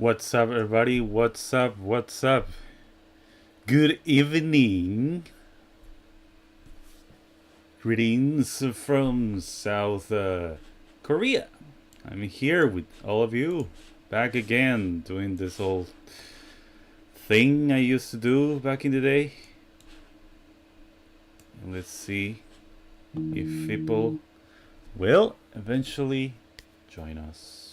What's up, everybody? What's up? What's up? Good evening. Greetings from South Korea. I'm here with all of you, back again, doing this whole thing I used to do back in the day. And let's see if people will eventually join us.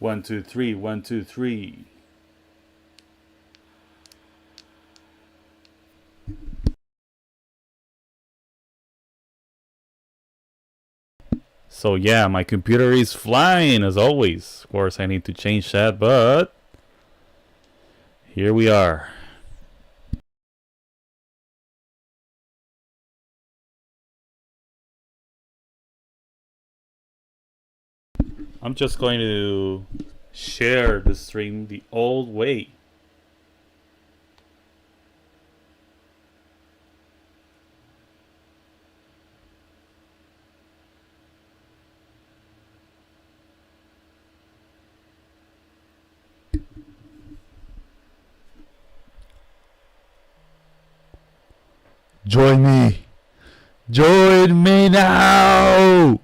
One, two, three, 1, 2, 3. So yeah, my computer is flying as always. Of course, I need to change that, but here we are. I'm just going to share the stream the old way. Join me! Join me now!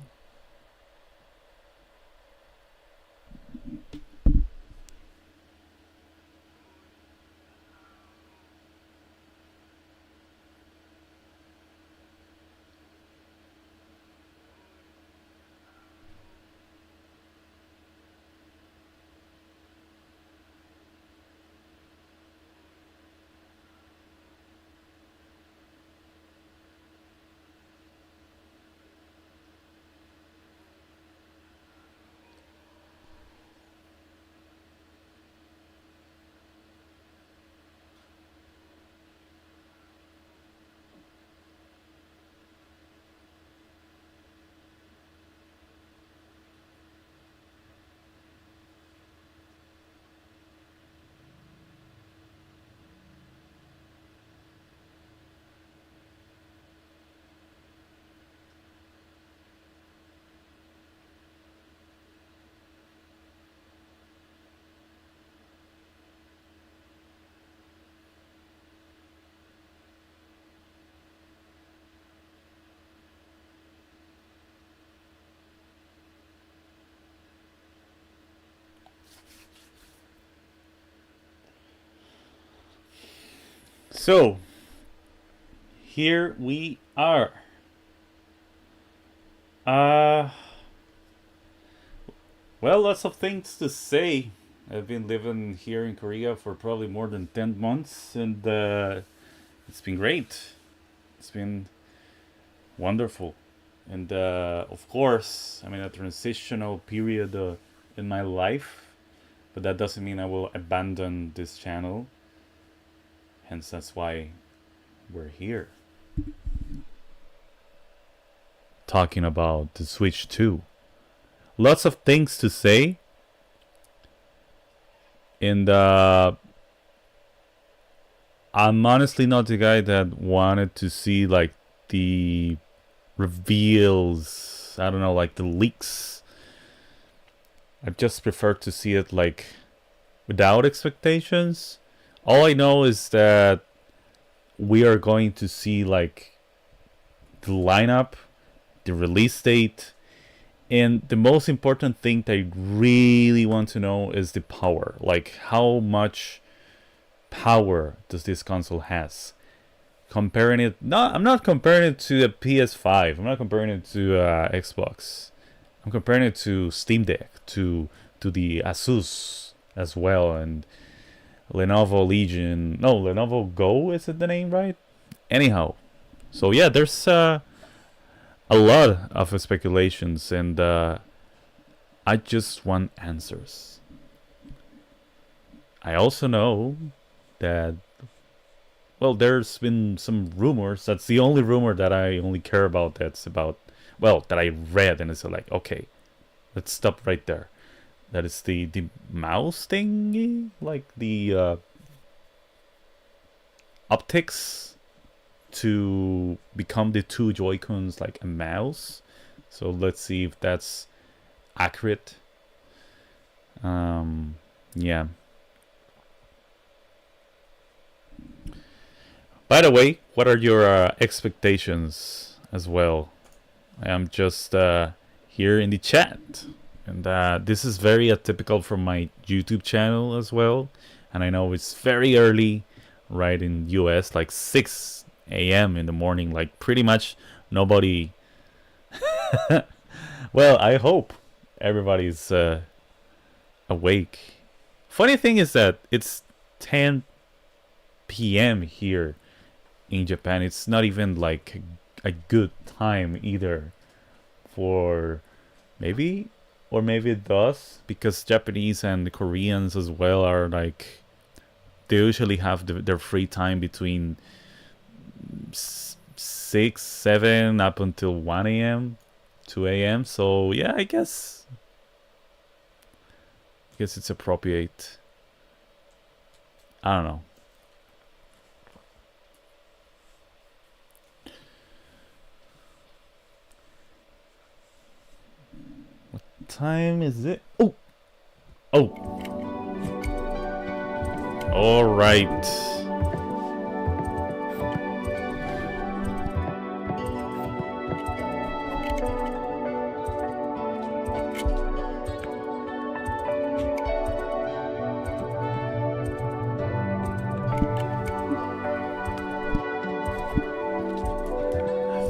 So, here we are. Well, lots of things to say. I've been living here in Korea for probably more than 10 months, and it's been great. It's been wonderful. And of course, I'm in a transitional period in my life, but that doesn't mean I will abandon this channel. Hence, that's why we're here. Talking about the Switch 2. Lots of things to say. And I'm honestly not the guy that wanted to see like the reveals, I don't know, like the leaks. I just prefer to see it like without expectations. All I know is that we are going to see like the lineup, the release date, and the most important thing that I really want to know is the power. Like how much power does this console has? Comparing it, I'm not comparing it to the PS5. I'm not comparing it to Xbox. I'm comparing it to Steam Deck, to the Asus as well, and Lenovo Legion. No, Lenovo Go, is it the name, right? Anyhow, so yeah, there's a lot of speculations, and I just want answers. I also know that, well, there's been some rumors. That's the only rumor that I only care about. That's about, well, that I read, and it's like, okay, let's stop right there. That is the mouse thingy, like the optics to become the two Joy-Cons like a mouse. So let's see if that's accurate. Yeah. By the way, what are your expectations as well? I am just here in the chat. And this is very atypical from my YouTube channel as well. And I know it's very early, right, in US, like 6 a.m. in the morning. Like pretty much nobody... Well, I hope everybody's awake. Funny thing is that it's 10 p.m. here in Japan. It's not even like a good time either for maybe, or maybe it does, because Japanese and the Koreans as well are like, they usually have their free time between 6, 7 up until 1 a.m., 2 a.m. So yeah, I guess it's appropriate. I don't know. What time is it? Oh! All right.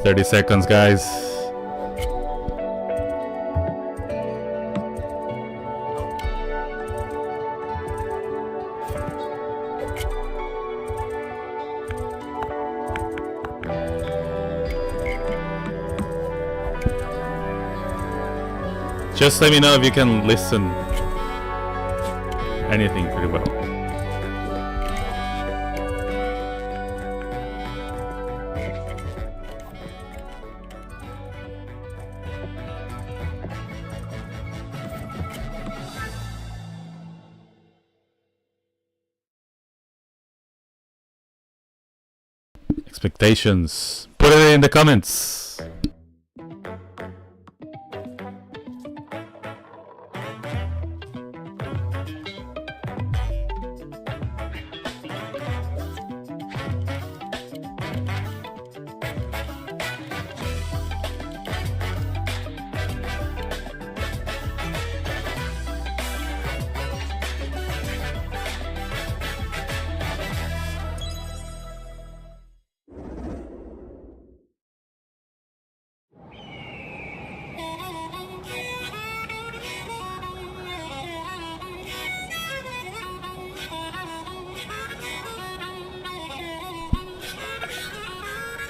"30 seconds, guys." Just let me know if you can listen anything pretty well. Expectations. Put it in the comments.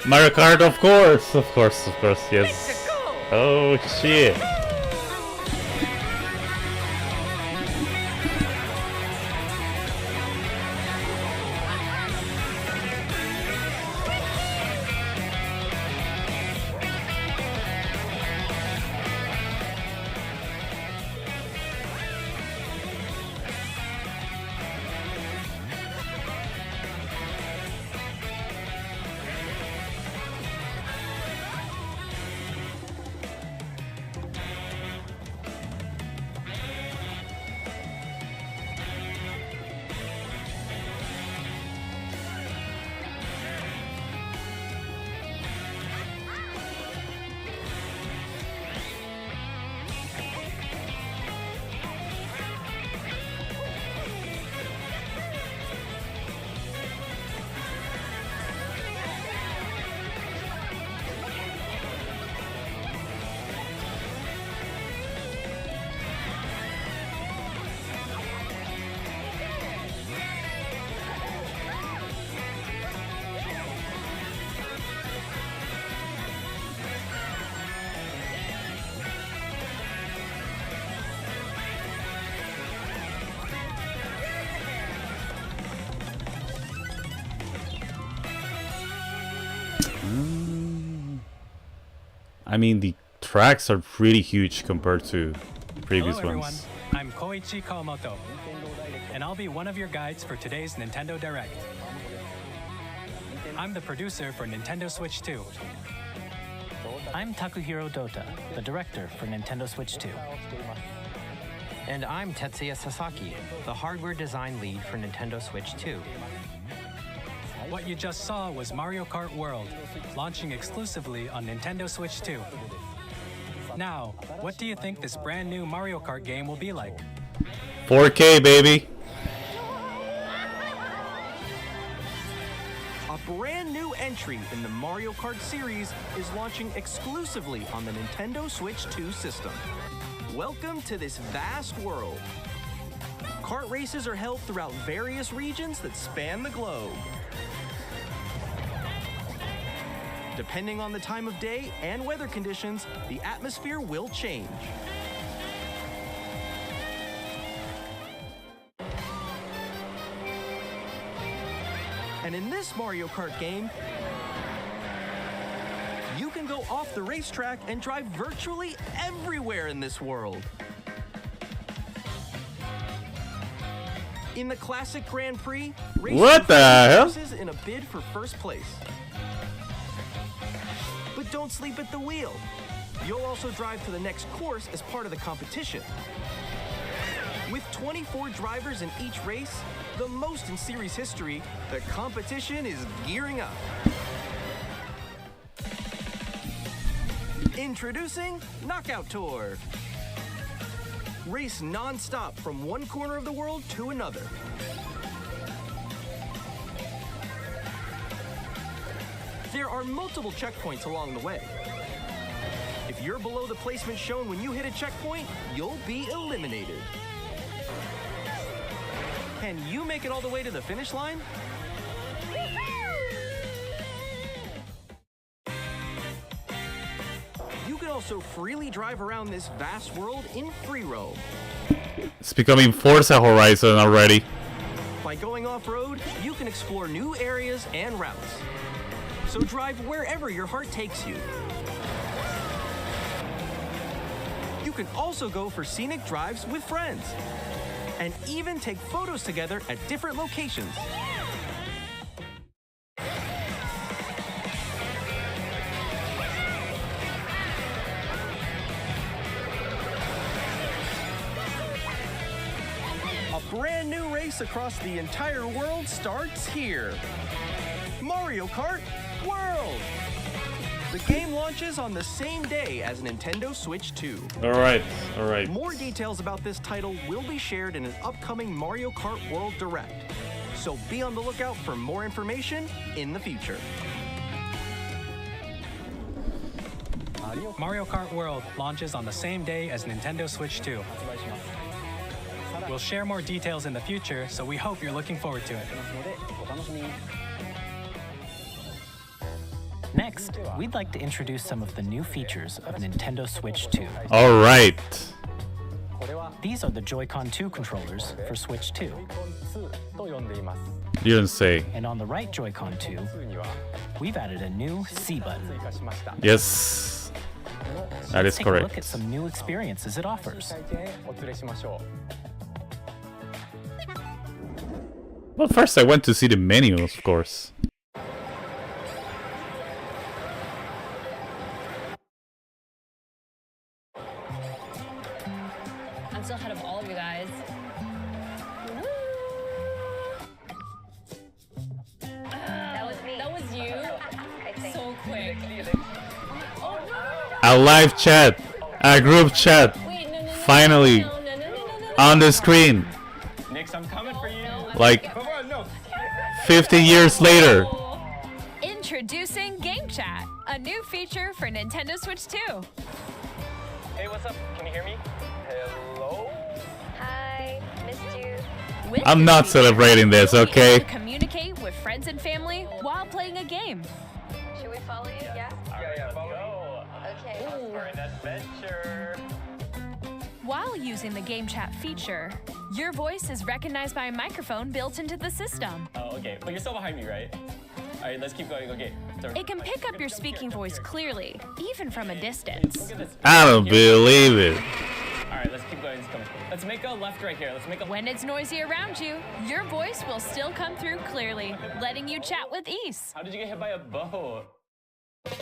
Mario Kart, of course, yes. Oh shit. I mean, the tracks are pretty huge compared to previous Hello, ones. everyone. I'm Koichi Kawamoto, and I'll be one of your guides for today's Nintendo Direct. I'm the producer for Nintendo Switch 2. I'm Takuhiro Dota, the director for Nintendo Switch 2. And I'm Tetsuya Sasaki, the hardware design lead for Nintendo Switch 2. What you just saw was Mario Kart World, launching exclusively on Nintendo Switch 2. Now, what do you think this brand new Mario Kart game will be like? 4K, baby. A brand new entry in the Mario Kart series is launching exclusively on the Nintendo Switch 2 system. Welcome to this vast world. Kart races are held throughout various regions that span the globe. Depending on the time of day and weather conditions, the atmosphere will change. And in this Mario Kart game, you can go off the racetrack and drive virtually everywhere in this world. In the classic Grand Prix, What the hell? races in a bid for first place. But don't sleep at the wheel. You'll also drive to the next course as part of the competition. With 24 drivers in each race, the most in series history, the competition is gearing up. Introducing Knockout Tour. Race non-stop from one corner of the world to another. There are multiple checkpoints along the way. If you're below the placement shown when you hit a checkpoint, you'll be eliminated. Can you make it all the way to the finish line? You can also freely drive around this vast world in free roam. It's becoming Forza Horizon already. By going off-road, you can explore new areas and routes. So drive wherever your heart takes you. You can also go for scenic drives with friends, and even take photos together at different locations. A brand new race across the entire world starts here. Mario Kart World! The game launches on the same day as Nintendo Switch 2. Alright. More details about this title will be shared in an upcoming Mario Kart World Direct, so be on the lookout for more information in the future. Mario Kart World launches on the same day as Nintendo Switch 2. We'll share more details in the future, so we hope you're looking forward to it. Next, we'd like to introduce some of the new features of Nintendo Switch 2. Alright. These are the Joy-Con 2 controllers for Switch 2. You didn't say. And on the right Joy-Con 2, we've added a new C button. Yes. That Let's is take a look correct. at some new experiences it offers. Well, first I went to see the menu, of course. I'm still ahead of all of you guys. That was me. That was you? So quick. A live chat. A group chat. Wait, no. Finally. No. On the screen. Nix, I'm coming for you. Like Come on, no. 50 years later. Introducing Game Chat, a new feature for Nintendo Switch 2. Hey, what's up? Can you hear me? Hello? Hi, missed you. With I'm this not feature, celebrating this, you'll be okay? able to communicate with friends and family while playing a game. Should we follow you? Yeah? Yeah, follow me. Okay. For an adventure. While using the Game Chat feature, your voice is recognized by a microphone built into the system. Oh, okay. But you're still behind me, right? Alright, let's keep going. Okay. It can pick up your speaking voice clearly, even from a distance. Look at this. I don't believe it. Alright, let's keep going. It's coming. Let's make a left right here. Let's make a. When it's noisy around you, your voice will still come through clearly, letting you chat with ease. How did you get hit by a boat?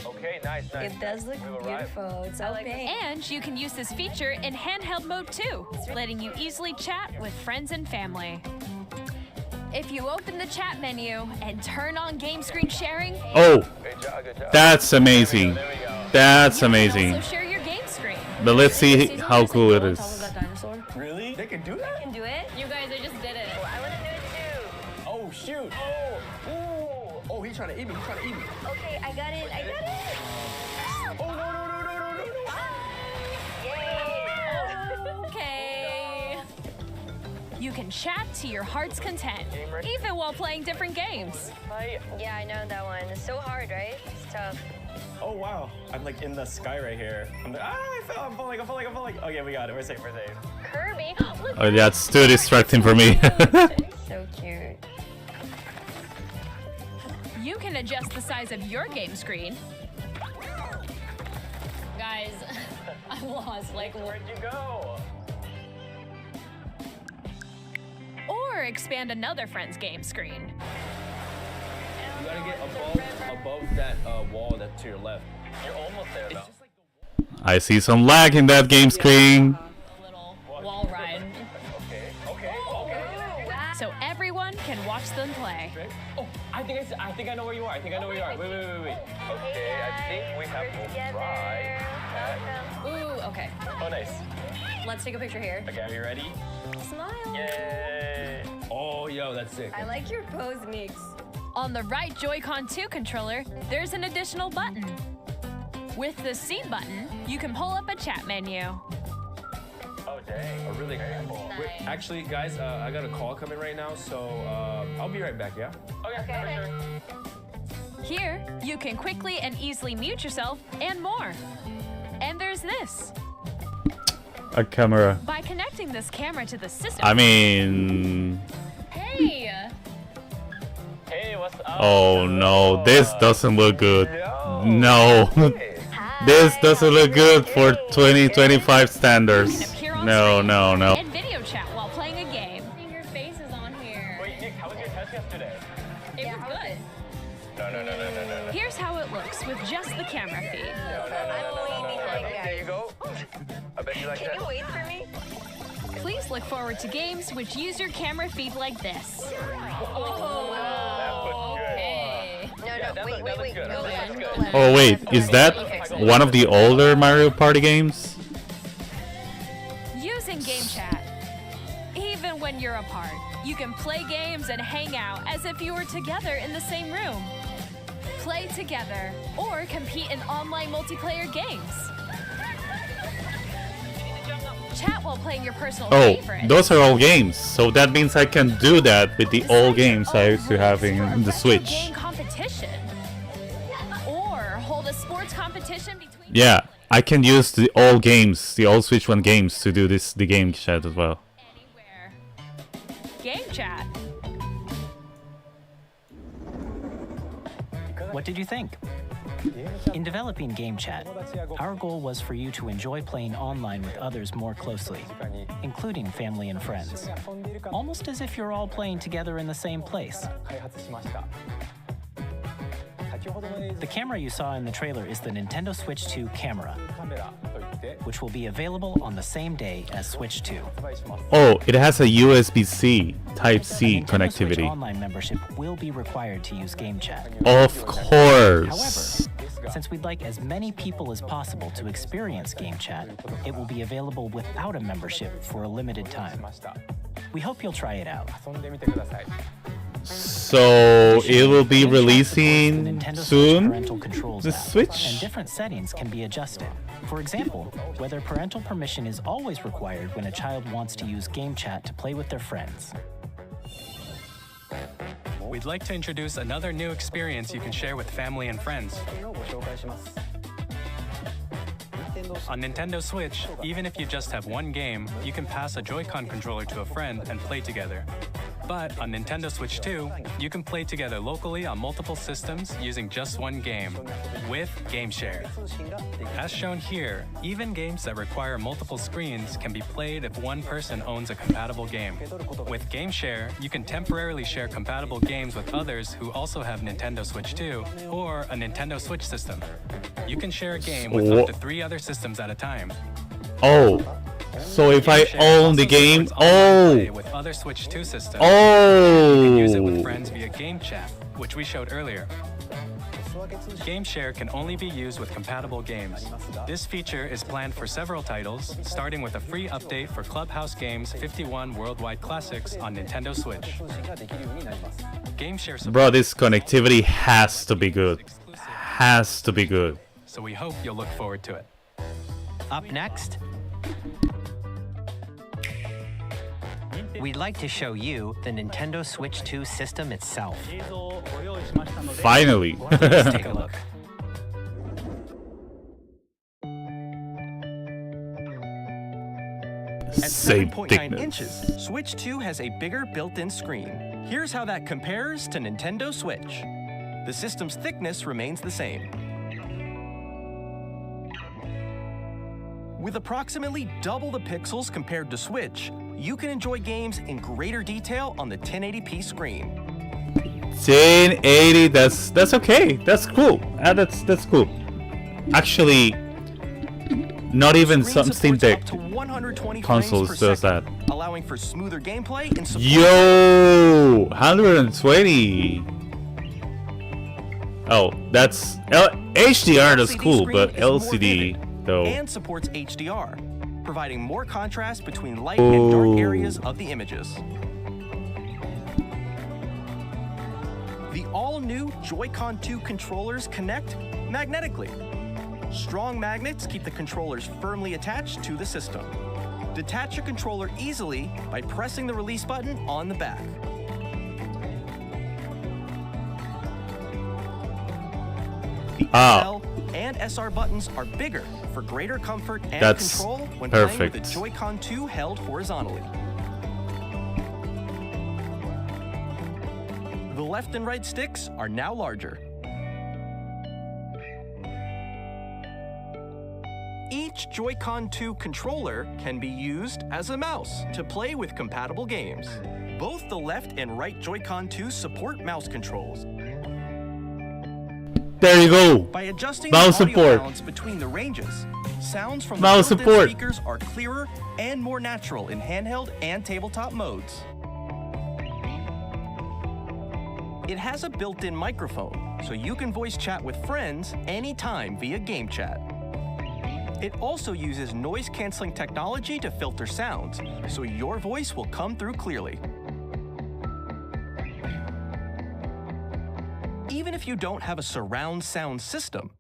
Okay, nice. It does look beautiful. It's so pink. And you can use this feature in handheld mode too, letting you easily chat with friends and family. If you open the chat menu and turn on game screen sharing, Oh, Good job. that's amazing. There we go. you That's can amazing. also share your game screen. But let's see how cool it is. Really? They can do that? Can do it. You guys, I just did it. I want to do it too. Oh, shoot. Oh. Ooh. Oh, he's trying to eat me. Okay, I got it. Oh, no. Okay. You can chat to your heart's content, even while playing different games. Yeah, I know that one. It's so hard, right? It's tough. Oh, wow. I'm like in the sky right here. I'm like, I fell. I'm falling. Okay, we got it. We're safe. Kirby. Look. Oh, that's too distracting for me. So cute. You can adjust the size of your game screen. Guys, I lost. Like, Where'd you go? Or expand another friend's game screen. You gotta get above that wall that's to your left. You're almost there, though. I see some lag in that game screen. a little wall ride. Okay. So everyone can watch them play. Oh, I think I know where you are. Wait. Okay, I think we have to try. Ooh, okay. Oh, nice. Let's take a picture here. Okay, are you ready? Smile. Yay! Oh, yo, that's sick. I like your pose mix. On the right Joy-Con 2 controller, there's an additional button. With the C button, you can pull up a chat menu. Oh, dang. A really cool. Nice. Wait, actually, guys, I got a call coming right now, so I'll be right back, yeah? Okay. For sure. Here, you can quickly and easily mute yourself and more. And there's this. A camera. By connecting this camera to the system. I mean, Hey! Hey, what's up? oh no, this doesn't look good. No, this doesn't look good for 2025 standards. Appear on No, screen no, no. And video chat while playing a game. Your face is on here. Wait, Nick, how was your test yesterday? It was good. No. Here's how it looks with just the camera feed. I'm way behind, There guys. you go. I bet you like Can you wait for me? Please look forward to games which use your camera feed like this. Okay. No, wait. that looks good. Go That left. looks Go good. left. Oh wait, is that one of the older Mario Party games? Using game chat. Even when you're apart, you can play games and hang out as if you were together in the same room. Play together or compete in online multiplayer games. Chat while playing your personal Oh, favorite. those are all games. So that means I can do that with the old games I used to have in the Retro Switch. Game competition. Or hold a sports competition between. Yeah, I can use the old games, the old Switch 1 games to do the game chat as well. Anywhere. Game chat. What did you think? In developing Game Chat, our goal was for you to enjoy playing online with others more closely, including family and friends, almost as if you're all playing together in the same place. The camera you saw in the trailer is the Nintendo Switch 2 camera, which will be available on the same day as Switch 2. Oh, it has a USB-C Type-C Nintendo Switch connectivity. Online membership will be required to use Game Chat. Of course. However, since we'd like as many people as possible to experience Game Chat, it will be available without a membership for a limited time. We hope you'll try it out. So it will be releasing Nintendo Switch soon. Parental Controls The app, Switch? and different settings can be adjusted. For example, whether parental permission is always required when a child wants to use Game Chat to play with their friends. We'd like to introduce another new experience you can share with family and friends. On Nintendo Switch, even if you just have one game, you can pass a Joy-Con controller to a friend and play together. But on Nintendo Switch 2, you can play together locally on multiple systems using just one game, with GameShare. As shown here, even games that require multiple screens can be played if one person owns a compatible game. With GameShare, you can temporarily share compatible games with others who also have Nintendo Switch 2 or a Nintendo Switch system. You can share a game with up to 3 other systems at a time. Oh. So if I own the game, with other Switch 2 systems, oh, you can use it with friends via game chat, which we showed earlier. GameShare can only be used with compatible games. This feature is planned for several titles, starting with a free update for Clubhouse Games 51 Worldwide Classics on Nintendo Switch. GameShare bro, this connectivity has to be good. Has to be good. So we hope you'll look forward to it. Up next, we'd like to show you the Nintendo Switch 2 system itself. Finally. Let's take a look. At Same 7.9 thickness. inches, Switch 2 has a bigger built-in screen. Here's how that compares to Nintendo Switch. The system's thickness remains the same. With approximately double the pixels compared to Switch, you can enjoy games in greater detail on the 1080p screen. 1080, that's okay. That's cool. That's cool. Actually, not even some Steam Deck Up to 120 consoles frames per does that. second, allowing for smoother gameplay and support. Yo, 120. Oh, that's HDR. That's LCD cool, screen but is more LCD vivid though. and supports HDR, providing more contrast between light and dark areas of the images. The all-new Joy-Con 2 controllers connect magnetically. Strong magnets keep the controllers firmly attached to the system. Detach your controller easily by pressing the release button on the back. The L and SR buttons are bigger for greater comfort and That's control when playing with perfect. the Joy-Con 2 held horizontally. The left and right sticks are now larger. Each Joy-Con 2 controller can be used as a mouse to play with compatible games. Both the left and right Joy-Con 2 support mouse controls. There you go. By adjusting Mouse the audio support. balance between the ranges, sounds from Mouse the built-in support. speakers are clearer and more natural in handheld and tabletop modes. It has a built-in microphone, so you can voice chat with friends anytime via game chat. It also uses noise-canceling technology to filter sounds, so your voice will come through clearly. Even if you don't have a surround sound system,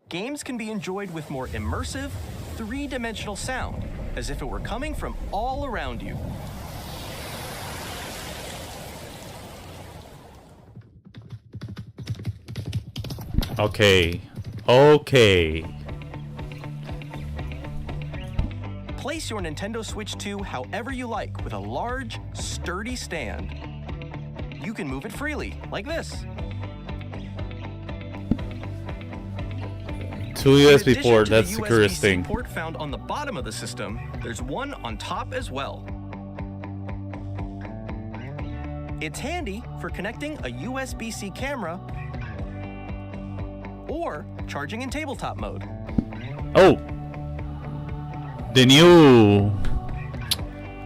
games can be enjoyed with more immersive, three-dimensional sound, as if it were coming from all around you. Okay. Okay. Place your Nintendo Switch 2 however you like with a large, sturdy stand. You can move it freely, like this. 2 USB In addition port, to that's the the curious USB-C thing. port found on the bottom of the system, there's one on top as well. It's handy for connecting a USB-C camera or charging in tabletop mode. Oh, the new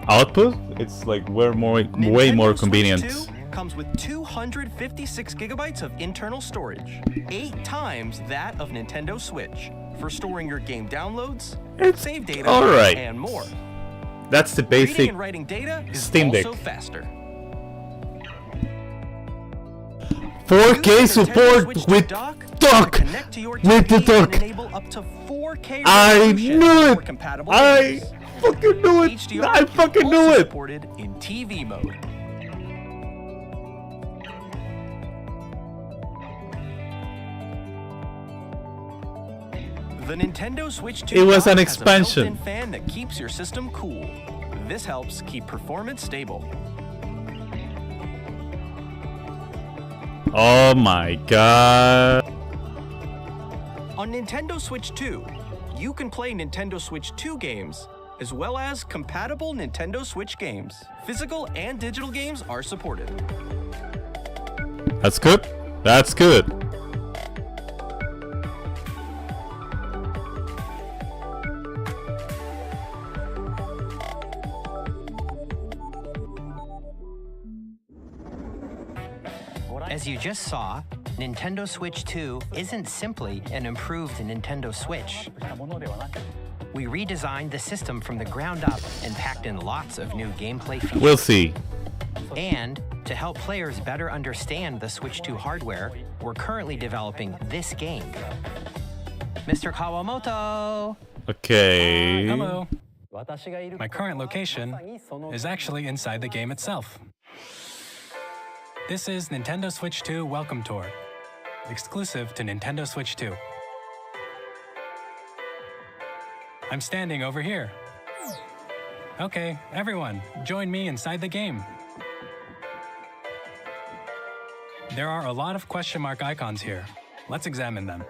output. It's like way more Nintendo Switch convenient. 2 comes with 256 gigabytes of internal storage, 8 times that of Nintendo Switch, for storing your game downloads, It's save data, alright. and more. That's the Reading basic and writing data is Steam Deck. also faster. 4K Use the Nintendo support Switch with dock dock. to connect to your With the TV dock. and enable up to 4K I resolution knew for it. compatible I games. fucking knew it. HDR I is fucking also knew it. supported in TV mode. The Nintendo Switch 2 It was dock an has a expansion. built-in fan that keeps your system cool. This helps keep performance stable. Oh my god. On Nintendo Switch 2, you can play Nintendo Switch 2 games, as well as compatible Nintendo Switch games. Physical and digital games are supported. That's good. That's good. As you just saw, Nintendo Switch 2 isn't simply an improved Nintendo Switch. We redesigned the system from the ground up and packed in lots of new gameplay features. We'll see. And to help players better understand the Switch 2 hardware, we're currently developing this game. Mr. Kawamoto! Okay. Hello. My current location is actually inside the game itself. This is Nintendo Switch 2 Welcome Tour, exclusive to Nintendo Switch 2. I'm standing over here. Okay, everyone, join me inside the game. There are a lot of question mark icons here. Let's examine them.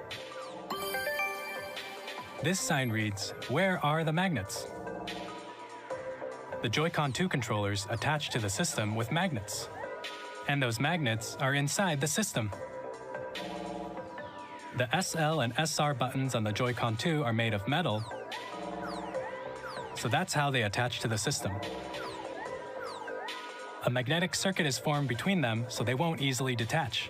This sign reads, "Where are the magnets?" The Joy-Con 2 controllers attach to the system with magnets. And those magnets are inside the system. The SL and SR buttons on the Joy-Con 2 are made of metal, so that's how they attach to the system. A magnetic circuit is formed between them, so they won't easily detach.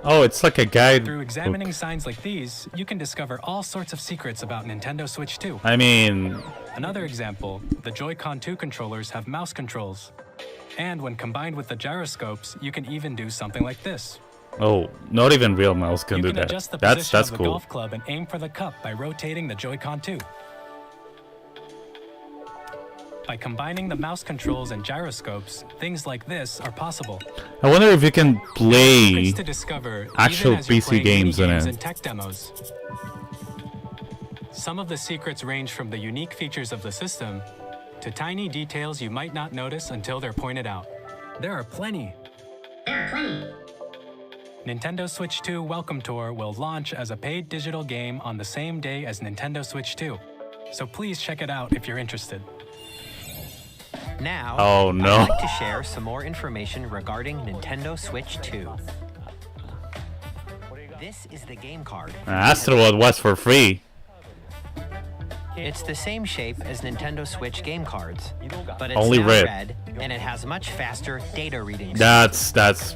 Oh, it's like a guide. Through examining signs like these, you can discover all sorts of secrets about Nintendo Switch 2. I mean, Another example, the Joy-Con 2 controllers have mouse controls. And when combined with the gyroscopes, you can even do something like this. oh, not even real mouse can You do can that. adjust the That's position of the cool. golf club and aim for the cup by rotating the Joy-Con 2. By combining the mouse controls and gyroscopes, things like this are possible. I wonder if you can play Secrets to discover actual even as you're PC playing games in mini-games it. and tech demos. Some of the secrets range from the unique features of the system to tiny details you might not notice until they're pointed out. There are plenty. Nintendo Switch 2 Welcome Tour will launch as a paid digital game on the same day as Nintendo Switch 2. So please check it out if you're interested. Now, Oh, no. I'd like to share some more information regarding Nintendo Switch 2. This is the game card. Astrobot was for free. It's the same shape as Nintendo Switch game cards, but it's Only now red. and it has much faster data reading. That's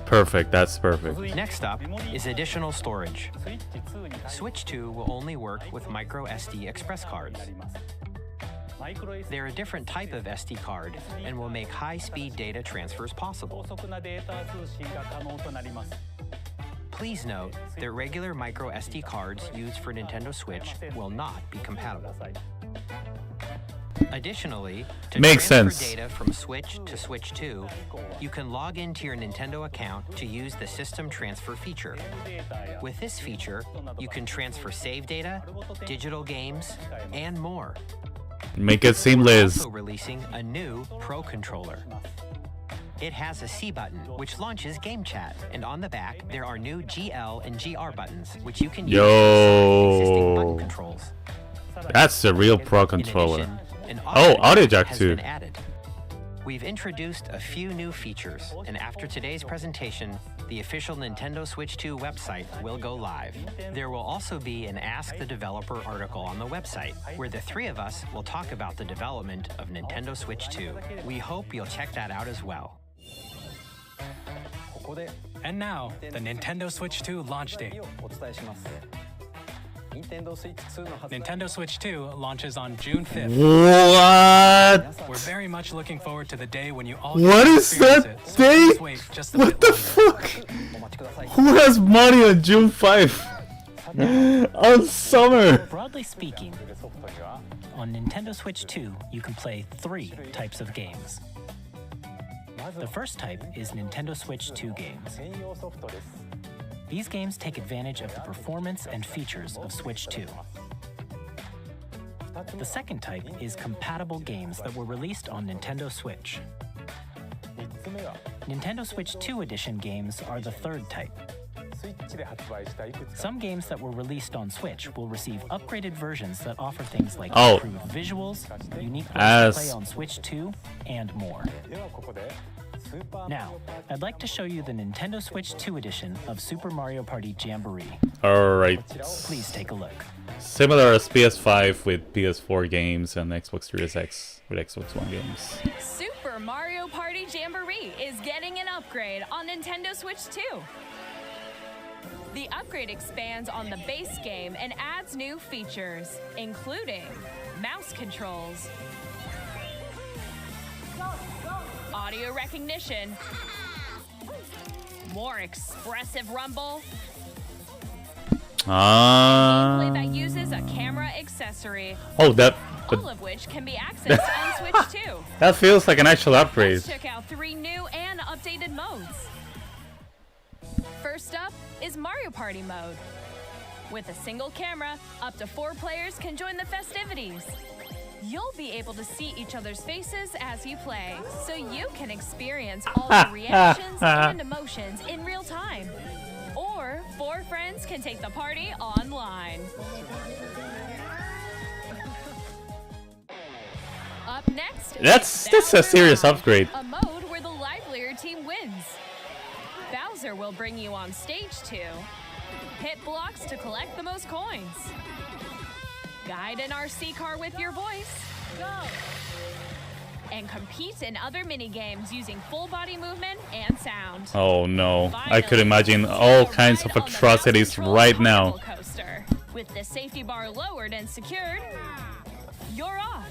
perfect. That's perfect. Next up is additional storage. Switch 2 will only work with micro SD express cards. They're a different type of SD card and will make high-speed data transfers possible. Please note that regular micro SD cards used for Nintendo Switch will not be compatible. Additionally, to Makes transfer sense. data from Switch to Switch 2, you can log into your Nintendo account to use the System Transfer feature. With this feature, you can transfer save data, digital games, and more. Make it We're seamless. also releasing a new Pro Controller. It has a C button, which launches Game Chat, and on the back, there are new GL and GR buttons, which you can use inside existing button Yo, controls. that's the real Pro In controller. addition, an Oh, audio jack has too. been added. We've introduced a few new features, and after today's presentation, the official Nintendo Switch 2 website will go live. There will also be an Ask the Developer article on the website, where the three of us will talk about the development of Nintendo Switch 2. We hope you'll check that out as well. And now, the Nintendo Switch 2 launch date. Nintendo Switch 2 launches on June 5th. What? We're very much looking forward to the day when you all What get to is that experience it, so date? please wait just a What bit the longer. fuck? Who has money on June 5? On summer. Broadly speaking, on Nintendo Switch 2, you can play 3 types of games. The first type is Nintendo Switch 2 games. These games take advantage of the performance and features of Switch 2. The second type is compatible games that were released on Nintendo Switch. Nintendo Switch 2 Edition games are the third type. Some games that were released on Switch will receive upgraded versions that offer things like improved visuals, unique ways to play on Switch 2, and more. Now, I'd like to show you the Nintendo Switch 2 edition of Super Mario Party Jamboree. Alright. Please take a look. Similar as PS5 with PS4 games and Xbox Series X with Xbox One games. Super Mario Party Jamboree is getting an upgrade on Nintendo Switch 2. The upgrade expands on the base game and adds new features, including mouse controls, audio recognition, more expressive rumble, gameplay that uses a camera accessory. Oh, all of which can be accessed on Switch 2. That feels like an actual upgrade. Let's check out 3 new and updated modes. First up is Mario Party mode. With a single camera, up to 4 players can join the festivities. You'll be able to see each other's faces as you play, so you can experience all the reactions and emotions in real time. Or 4 friends can take the party online. Up next, that's a serious upgrade. A mode where the livelier team wins. Bowser will bring you on stage 2. Hit blocks to collect the most coins. Guide an RC car with your voice. Go! And compete in other mini-games using full body movement and sound. Oh no, Finally, I could imagine all kinds of atrocities right now. Coaster. With the safety bar lowered and secured, you're off.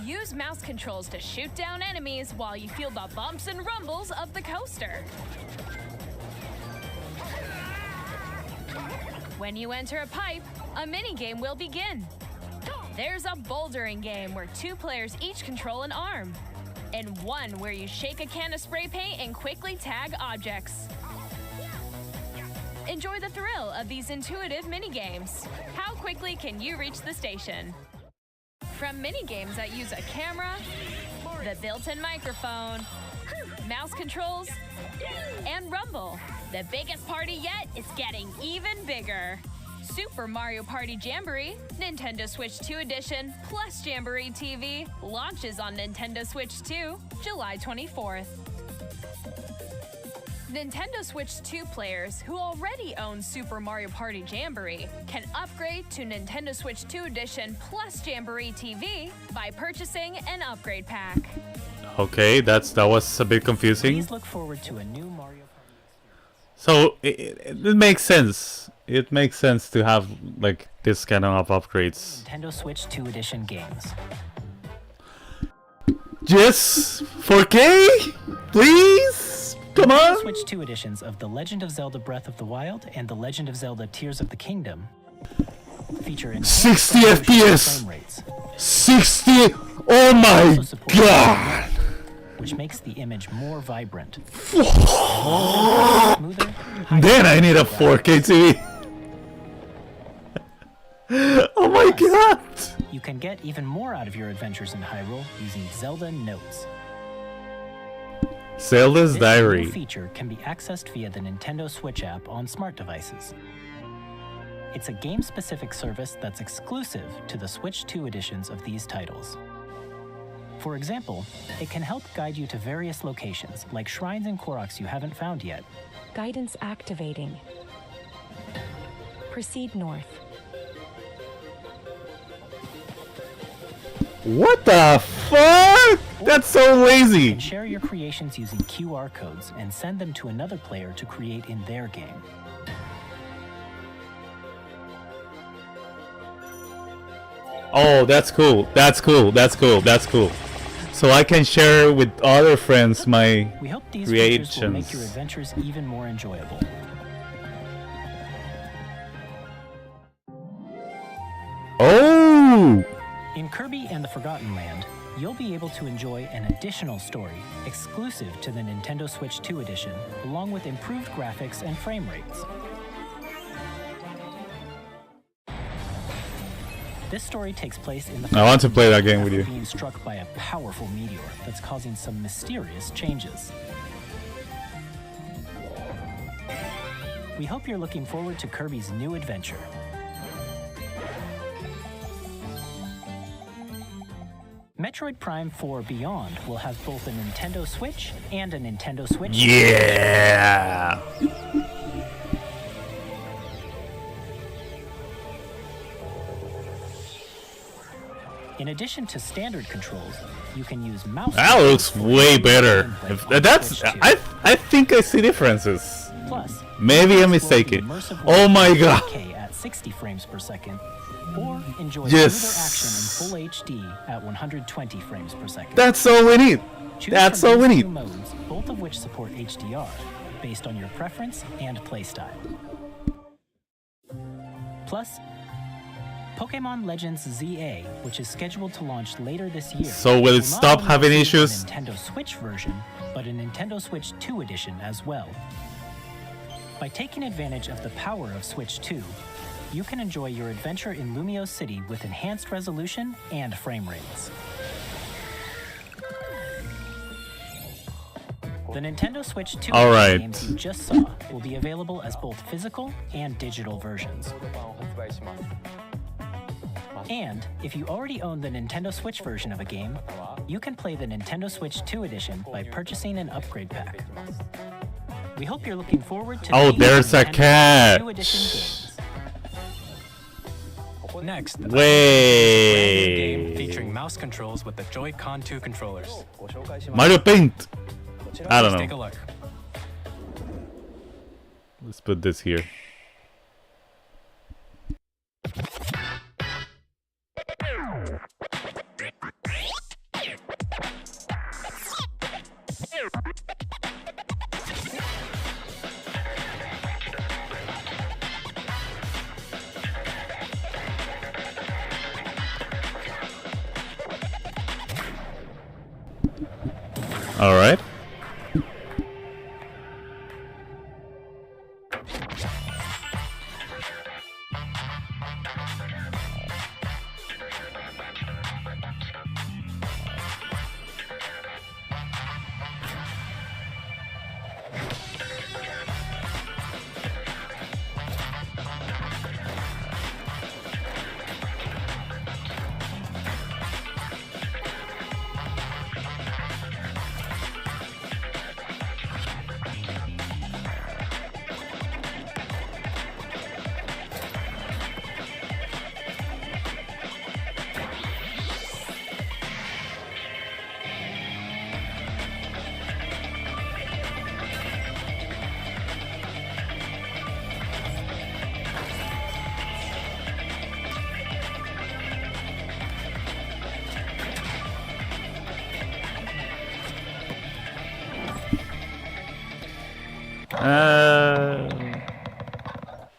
Use mouse controls to shoot down enemies while you feel the bumps and rumbles of the coaster. When you enter a pipe, a minigame will begin. There's a bouldering game where 2 players each control an arm, and one where you shake a can of spray paint and quickly tag objects. Enjoy the thrill of these intuitive minigames. How quickly can you reach the station? From minigames that use a camera, the built-in microphone, mouse controls, and rumble, the biggest party yet is getting even bigger. Super Mario Party Jamboree, Nintendo Switch 2 Edition, plus Jamboree TV launches on Nintendo Switch 2, July 24th. Nintendo Switch 2 players who already own Super Mario Party Jamboree can upgrade to Nintendo Switch 2 Edition plus Jamboree TV by purchasing an upgrade pack. Okay, that was a bit confusing. Please look forward to a new Mario Party experience. So it makes sense. It makes sense to have like this kind of upgrades. Nintendo Switch 2 Edition games. Yes, 4K, please. Come on! Switch 2 editions of The Legend of Zelda Breath of the Wild and The Legend of Zelda Tears of the Kingdom feature 60 FPS! frame rates. 60! Oh my god! Which makes the image more vibrant. Then I need a 4K TV! Oh my god! You can get even more out of your adventures in Hyrule using Zelda Notes. Zelda's This Diary. new feature can be accessed via the Nintendo Switch app on smart devices. It's a game-specific service that's exclusive to the Switch 2 editions of these titles. For example, it can help guide you to various locations, like shrines and Koroks you haven't found yet. Guidance activating. Proceed north. What the fuck? That's so You lazy. can share your creations using QR codes and send them to another player to create in their game. Oh, that's cool. That's cool. That's cool. That's cool. So I can share with other friends my We hope these features will make creations. your adventures even more enjoyable. Oh! In Kirby and the Forgotten Land, you'll be able to enjoy an additional story exclusive to the Nintendo Switch 2 edition, along with improved graphics and frame rates. This story takes place in the I want to play that game with you. being struck by a powerful meteor that's causing some mysterious changes. We hope you're looking forward to Kirby's new adventure. Metroid Prime 4 Beyond will have both a Nintendo Switch and a Nintendo Switch. Yeah. In addition to standard controls, you can use mouse. That looks way better. I think I see differences. Plus, maybe I'm mistaken. Oh my god. At 60 frames per second, or enjoy yes. smoother action in full HD at 120 frames per second. That's all we need. That's all we need. Two modes, both of which support HDR, based on your preference and playstyle. Plus, Pokemon Legends ZA, which is scheduled to launch later this year. So will it stop having issues? A Nintendo Switch version, but a Nintendo Switch 2 edition as well. By taking advantage of the power of Switch 2, you can enjoy your adventure in Lumio City with enhanced resolution and frame rates. The Nintendo Switch 2 games you just saw will be available as both physical and digital versions. And if you already own the Nintendo Switch version of a game, you can play the Nintendo Switch 2 edition by purchasing an upgrade pack. We hope you're looking forward to there's a catch. 2 edition games. Next, Way. a brand new game featuring mouse controls with the Joy-Con 2 controllers. Mario Paint. I don't Let's take a know. look. Let's put this here. All right.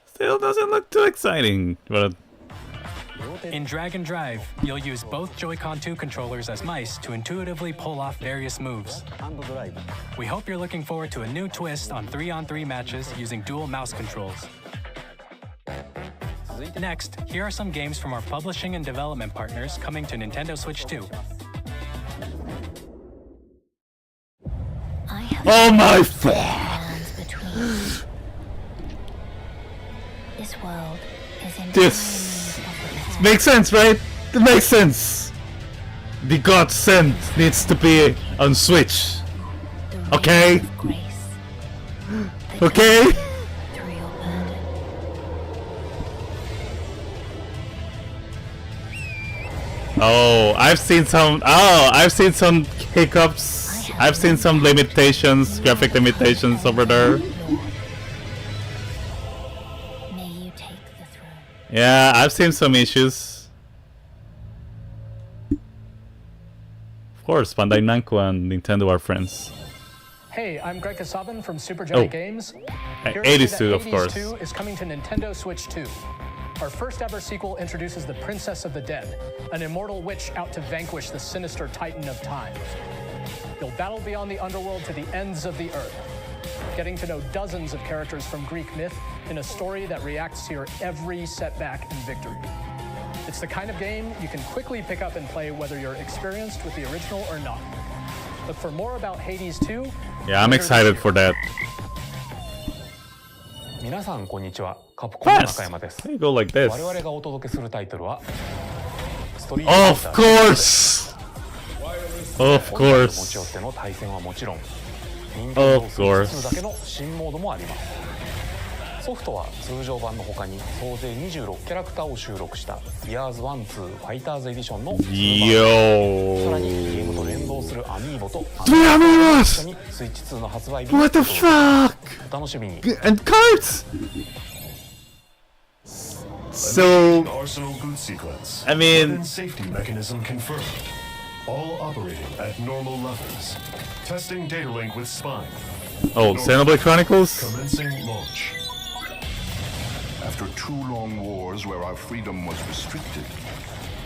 Still doesn't look too exciting, but In Drag and Drive, you'll use both Joy-Con 2 controllers as mice to intuitively pull off various moves. We hope you're looking forward to a new twist on 3-on-3 matches using dual mouse controls. Next, here are some games from our publishing and development partners coming to Nintendo Switch 2. oh my This world is this makes sense, right? It makes sense. The God Sent needs to be on Switch. Okay. Okay. Oh, I've seen some. Oh, I've seen some hiccups. I've seen some limitations, graphic limitations over there. Yeah, I've seen some issues. Of course, Bandai Namco and Nintendo are friends. Hey, I'm Greg Kasaban from Super Giant Games. Here to 80s say too, that of course. 2 is coming to Nintendo Switch 2. Our first ever sequel introduces the Princess of the Dead, an immortal witch out to vanquish the sinister Titan of Time. You'll battle beyond the underworld to the ends of the earth, getting to know dozens of characters from Greek myth in a story that reacts to your every setback and victory. It's the kind of game you can quickly pick up and play whether you're experienced with the original or not. Look for more about Hades 2. Yeah, I'm excited for that. 皆さんこんにちは。カプコンの中山です。 You go like this. 我々がお届けするタイトルは Of course! Of 持 course. ち寄っての対戦はもちろん、 Of course. 2だけの新モードもあります。ソフトは通常版の他に総勢26キャラクターを収録した Years 1-2 ファイターズエディションの Yo! さらにゲームと連動するアミーボと Three Amiibos! にスイッチ2の発売日 What the fuck? お楽しみに。 And cards! So, Arsenal boot sequence. I mean, Weapon safety mechanism confirmed. All operating at normal levels. Testing data link with spine. oh, Xenoblade Chronicles? Commencing launch. After 2 long wars where our freedom was restricted,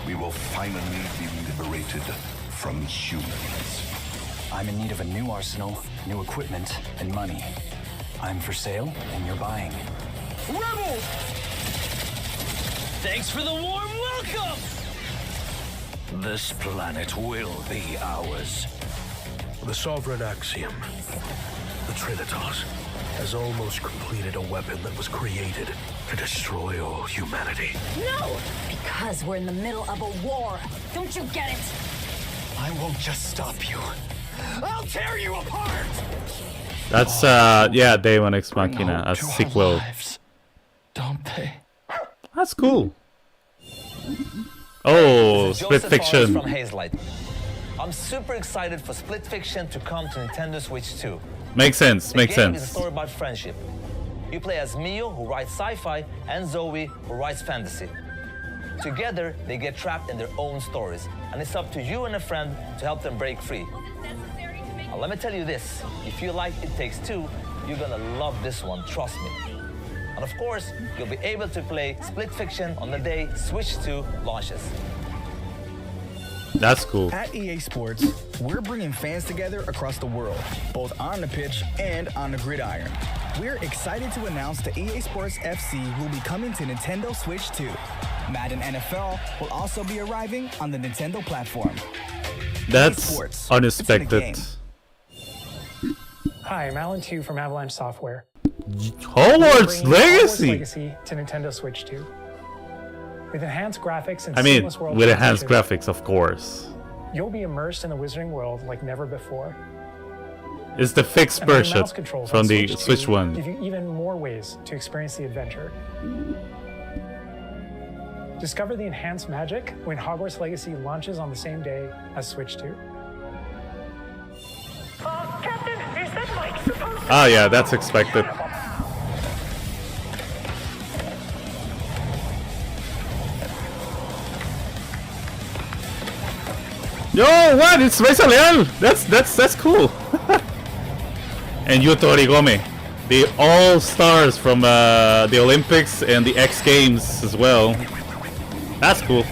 we will finally be liberated from humans. I'm in need of a new arsenal, new equipment, and money. I'm for sale, and you're buying. Rebels! Thanks for the warm welcome! This planet will be ours. The Sovereign Axiom, the Trinitas, has almost completed a weapon that was created to destroy all humanity. No! Because we're in the middle of a war. Don't you get it? I won't just stop you. I'll tear you apart! That's, yeah, Day 1 Ex Machina, a sequel. Don't they? That's cool. Oh, Split Fiction. From Hazelight. I'm super excited for Split Fiction to come to Nintendo Switch 2. Makes sense, makes The game is a sense. story about friendship. You play as Mio, who writes sci-fi, and Zoe, who writes fantasy. Together, they get trapped in their own stories, and it's up to you and a friend to help them break free. Now, let me tell you this, if you like It Takes Two, you're gonna love this one, trust me. And of course, you'll be able to play Split Fiction on the day Switch 2 launches. That's cool. At EA Sports, we're bringing fans together across the world, both on the pitch and on the gridiron. We're excited to announce that EA Sports FC will be coming to Nintendo Switch 2. Madden NFL will also be arriving on the Nintendo platform. That's Sports, unexpected. Hi, I'm Alan Tu from Avalanche Software. Hogwarts Legacy! Legacy to Nintendo Switch 2. With enhanced graphics and I mean, seamless world with enhanced transition, graphics, of course. you'll be immersed in the Wizarding world like never before. It's the fixed And the version mouse controls from on the Switch 2 one. give you even more ways to experience the adventure. Discover the enhanced magic when Hogwarts Legacy launches on the same day as Switch 2. Captain, is that Mike supposed to... Ah, yeah, that's expected. Yo, what? It's Reza Leal! That's cool. And Yuto Origome, the all-stars from the Olympics and the X Games as well. That's cool.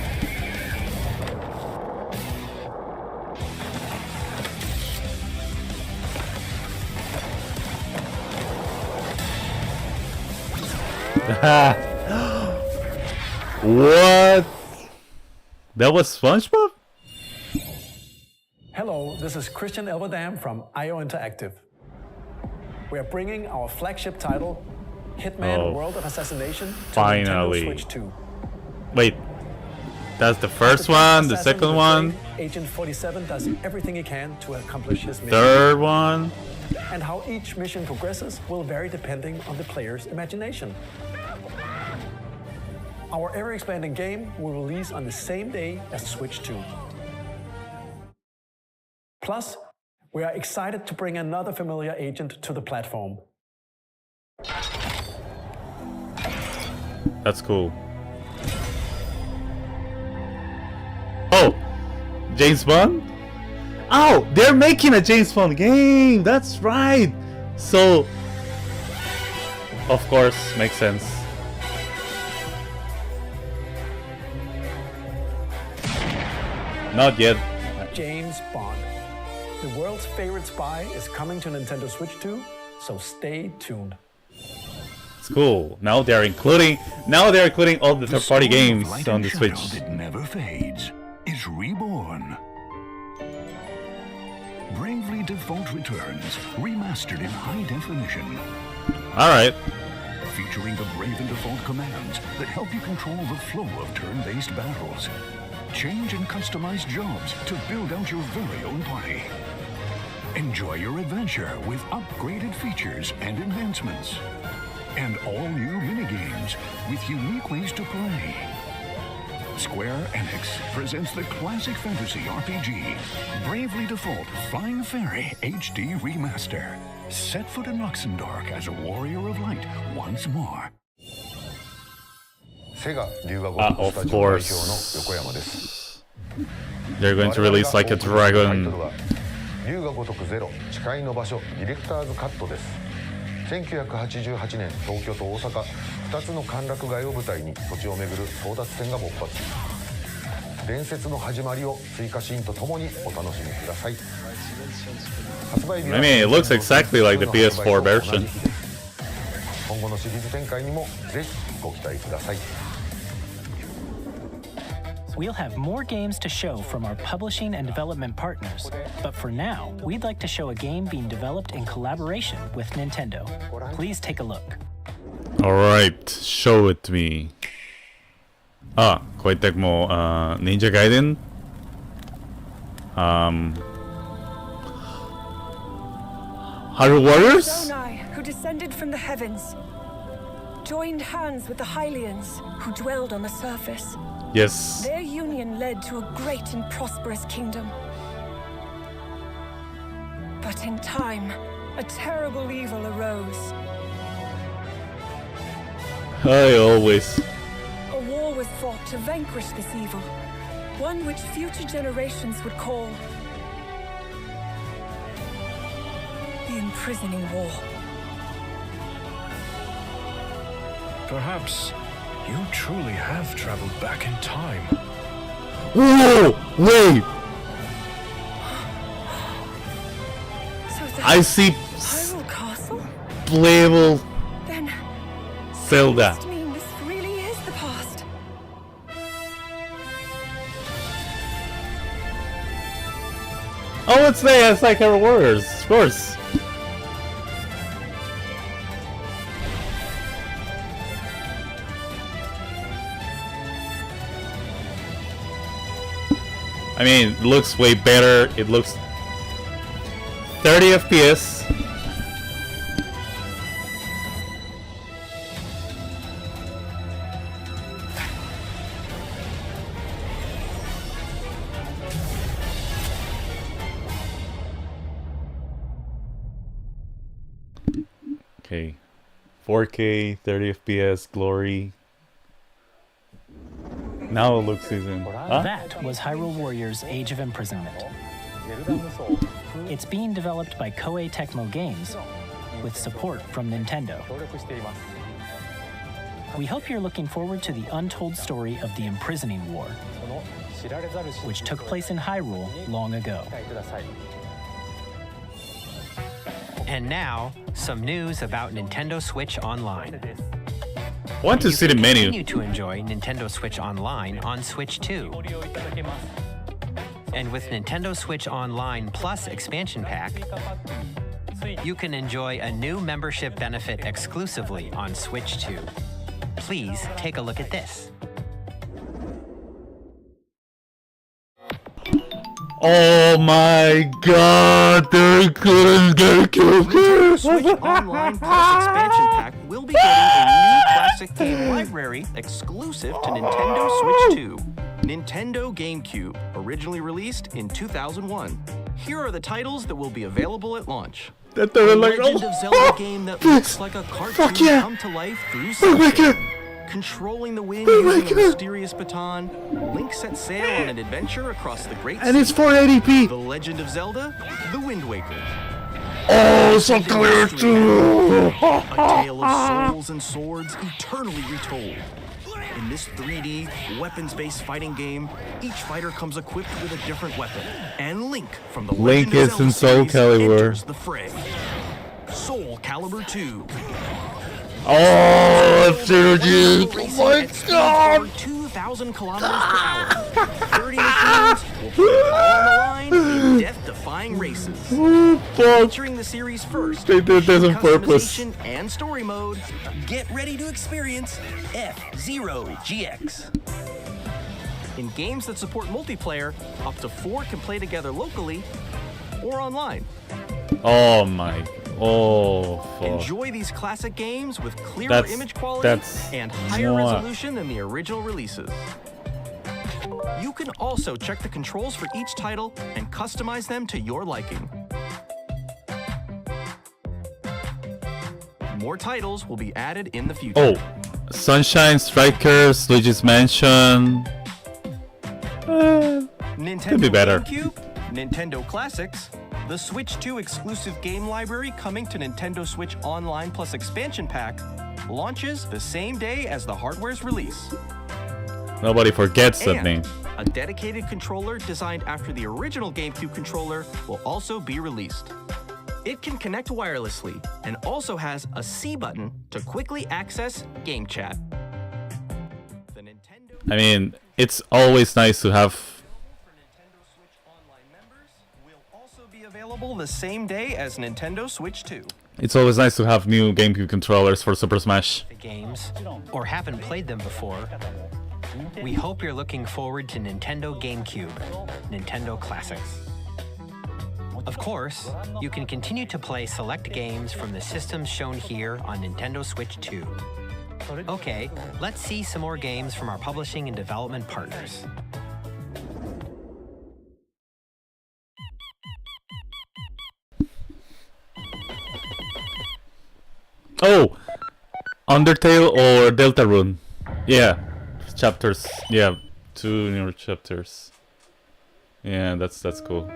What? That was SpongeBob? Hello, this is Christian Elverdam from IO Interactive. We are bringing our flagship title, Hitman World of Assassination, to finally. Nintendo Switch 2. Wait, that's the first one, the second one, Agent 47 does everything he can to accomplish his mission. third one. And how each mission progresses will vary depending on the player's imagination. Our ever-expanding game will release on the same day as Switch 2. Plus, we are excited to bring another familiar agent to the platform. That's cool. Oh, James Bond? Oh, they're making a James Bond game. That's right. So, of course, makes sense. Not yet. James Bond. The world's favorite spy is coming to Nintendo Switch 2, so stay tuned. That's cool. Now they're including all the third-party games on the Switch. That never fades is reborn. Bravely Default returns, remastered in high definition. All right. Featuring the Brave and Default commands that help you control the flow of turn-based battles. Change and customize jobs to build out your very own party. Enjoy your adventure with upgraded features and advancements. And all new minigames with unique ways to play. Square Enix presents the classic fantasy RPG, Bravely Default Flying Fairy HD Remaster. Set foot in Luxembourg as a warrior of light once more. Of course. They're going to release like a dragon. 龍が如くゼロ誓いの場所ディレクターズカットです1988年東京と大阪2つの歓楽街を舞台に土地を巡る争奪戦が勃発伝説の始まりを追加シーンとともにお楽しみください I mean, it looks exactly like the PS4 version. 今後のシリーズ展開にもぜひご期待ください We'll have more games to show from our publishing and development partners, but for now, we'd like to show a game being developed in collaboration with Nintendo. Please take a look. Alright, show it to me. あ、こういったもう、Ninja Gaiden? Hyrule Warriors? Who descended from the heavens, joined hands with the Hylians, who dwelled on the surface. Yes. Their union led to a great and prosperous kingdom. But in time, a terrible evil arose. I always. A war was fought to vanquish this evil, one which future generations would call the Imprisoning War. Perhaps you truly have traveled back in time. Whoa! Wait! So I see Hyrule Castle? playable Then Zelda. must mean this really is the past. Oh, it's there. It's like Hyrule Warriors, of course. I mean, it looks way better. It looks 30 FPS. Okay. 4K, 30 FPS, glory. Now it looks even. Huh? That was Hyrule Warriors Age of Imprisonment. It's being developed by Koei Tecmo Games with support from Nintendo. We hope you're looking forward to the untold story of the Imprisoning War, which took place in Hyrule long ago. And now, some news about Nintendo Switch Online. I want to see the menu. Continue to enjoy Nintendo Switch Online on Switch 2. And with Nintendo Switch Online Plus expansion pack, you can enjoy a new membership benefit exclusively on Switch 2. Please take a look at this. Oh my god, they couldn't get Nintendo Switch Online Plus expansion pack will be getting a new classic game library exclusive to Nintendo Switch 2. Nintendo GameCube, originally released in 2001. Here are the titles that will be available at launch. The Legend of Zelda game that looks like a cartoon come to life through sound. Controlling the wind using a mysterious baton, Link sets sail on an adventure across the Great Sea. And it's 480p. The Legend of Zelda, The Wind Waker. Oh, so clear too. A tale of souls and swords eternally retold. In this 3D, weapons-based fighting game, each fighter comes equipped with a different weapon. And Link from the Link Legend of is Zelda in Soul series Calibur. enters the fray. Soul Calibur 2. Oh, F-Zero-G! Oh my god! 2,000 kilometers per hour. 30 machines will put it all on the line in death-defying races. Featuring the series first, they did this on purpose. customization and story mode, get ready to experience F-Zero-GX. In games that support multiplayer, up to 4 can play together locally or online. Oh my. Oh, fuck. Enjoy these classic games with clearer image quality and higher resolution than the original releases. You can also check the controls for each title and customize them to your liking. More titles will be added in the future. Oh, Sunshine Strikers, Luigi's Mansion. Nintendo Could be better. GameCube, Nintendo Classics, the Switch 2 exclusive game library coming to Nintendo Switch Online Plus Expansion Pack launches the same day as the hardware's release. Nobody forgets that And name. a dedicated controller designed after the original GameCube controller will also be released. It can connect wirelessly and also has a C button to quickly access game chat. I mean, it's always nice to have. Available the same day as Nintendo Switch 2. It's always nice to have new GameCube controllers for Super Smash. The games, or haven't played them before, we hope you're looking forward to Nintendo GameCube, Nintendo Classics. Of course, you can continue to play select games from the systems shown here on Nintendo Switch 2. Okay, let's see some more games from our publishing and development partners. Oh, Undertale or Deltarune. Yeah, chapters. Yeah, 2 new chapters. Yeah, that's cool.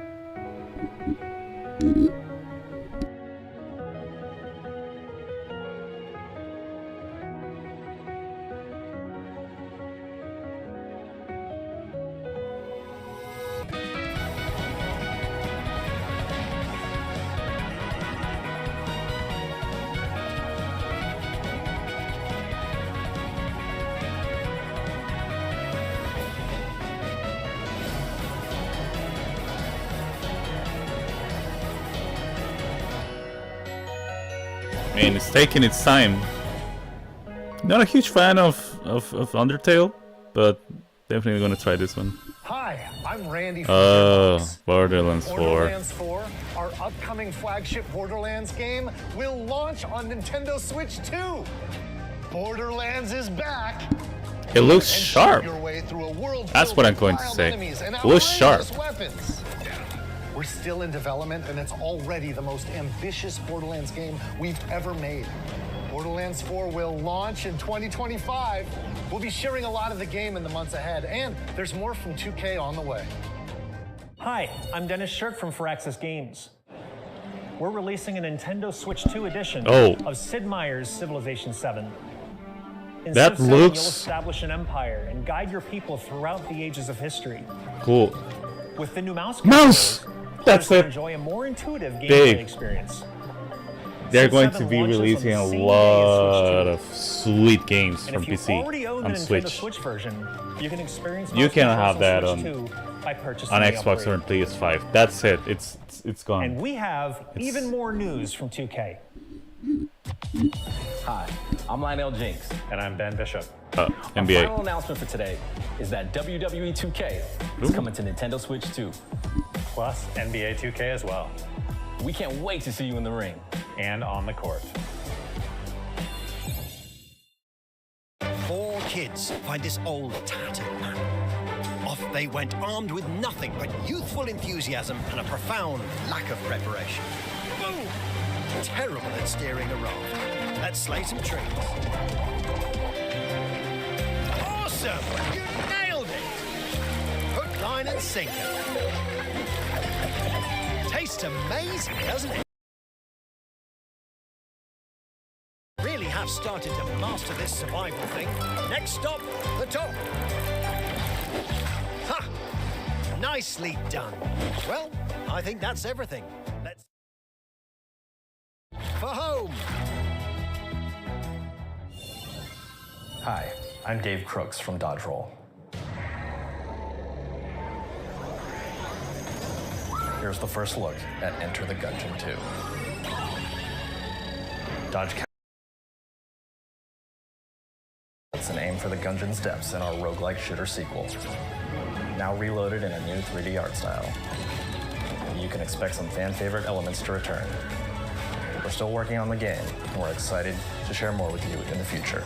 I mean, it's taking its time. Not a huge fan of Undertale, but definitely gonna try this one. Hi, I'm Randy from Borderlands 4. Borderlands 4, our upcoming flagship Borderlands game, will launch on Nintendo Switch 2. Borderlands is back. It looks sharp. Your way through a world That's what I'm going to say. It looks sharp. Weapons. We're still in development, and it's already the most ambitious Borderlands game we've ever made. Borderlands 4 will launch in 2025. We'll be sharing a lot of the game in the months ahead, and there's more from 2K on the way. Hi, I'm Dennis Shirk from Firaxis Games. We're releasing a Nintendo Switch 2 edition of Sid Meier's Civilization 7. In That Civ 7, looks you'll establish an empire and guide your people throughout the ages of history. cool. With the new mouse Mouse! That's players it. can enjoy a more intuitive gameplay Big. experience. They're Civ going 7 to be launches on the releasing a same day as lot Switch of sweet games 2. from And if you PC already own the on Nintendo Switch. Switch version, you can experience You mouse can controls have that Switch on 2 by purchasing on the Xbox upgrade. or on PS5. That's it. It's gone. And we have even more news from 2K. Hi, I'm Lionel Jinks. And I'm Ben Bishop. Our NBA. final announcement for today is that WWE 2K is coming to Nintendo Switch 2. Plus NBA 2K as well. We can't wait to see you in the ring. And on the court. 4 kids find this old, tattered man. Off they went armed with nothing but youthful enthusiasm and a profound lack of preparation. Boom! Terrible at steering a raft. Let's slay some trees. Awesome! You nailed it! Hook, line, and sinker. Tastes amazing, doesn't it? Really have started to master this survival thing. Next stop, the top. Ha! Nicely done. Well, I think that's everything. Let's... For home. Hi, I'm Dave Crooks from Dodge Roll. Here's the first look at Enter the Gungeon 2. Dodge It's an aim for the Gungeon's depths in our roguelike shooter sequel. Now reloaded in a new 3D art style. You can expect some fan-favorite elements to return. We're still working on the game, and we're excited to share more with you in the future.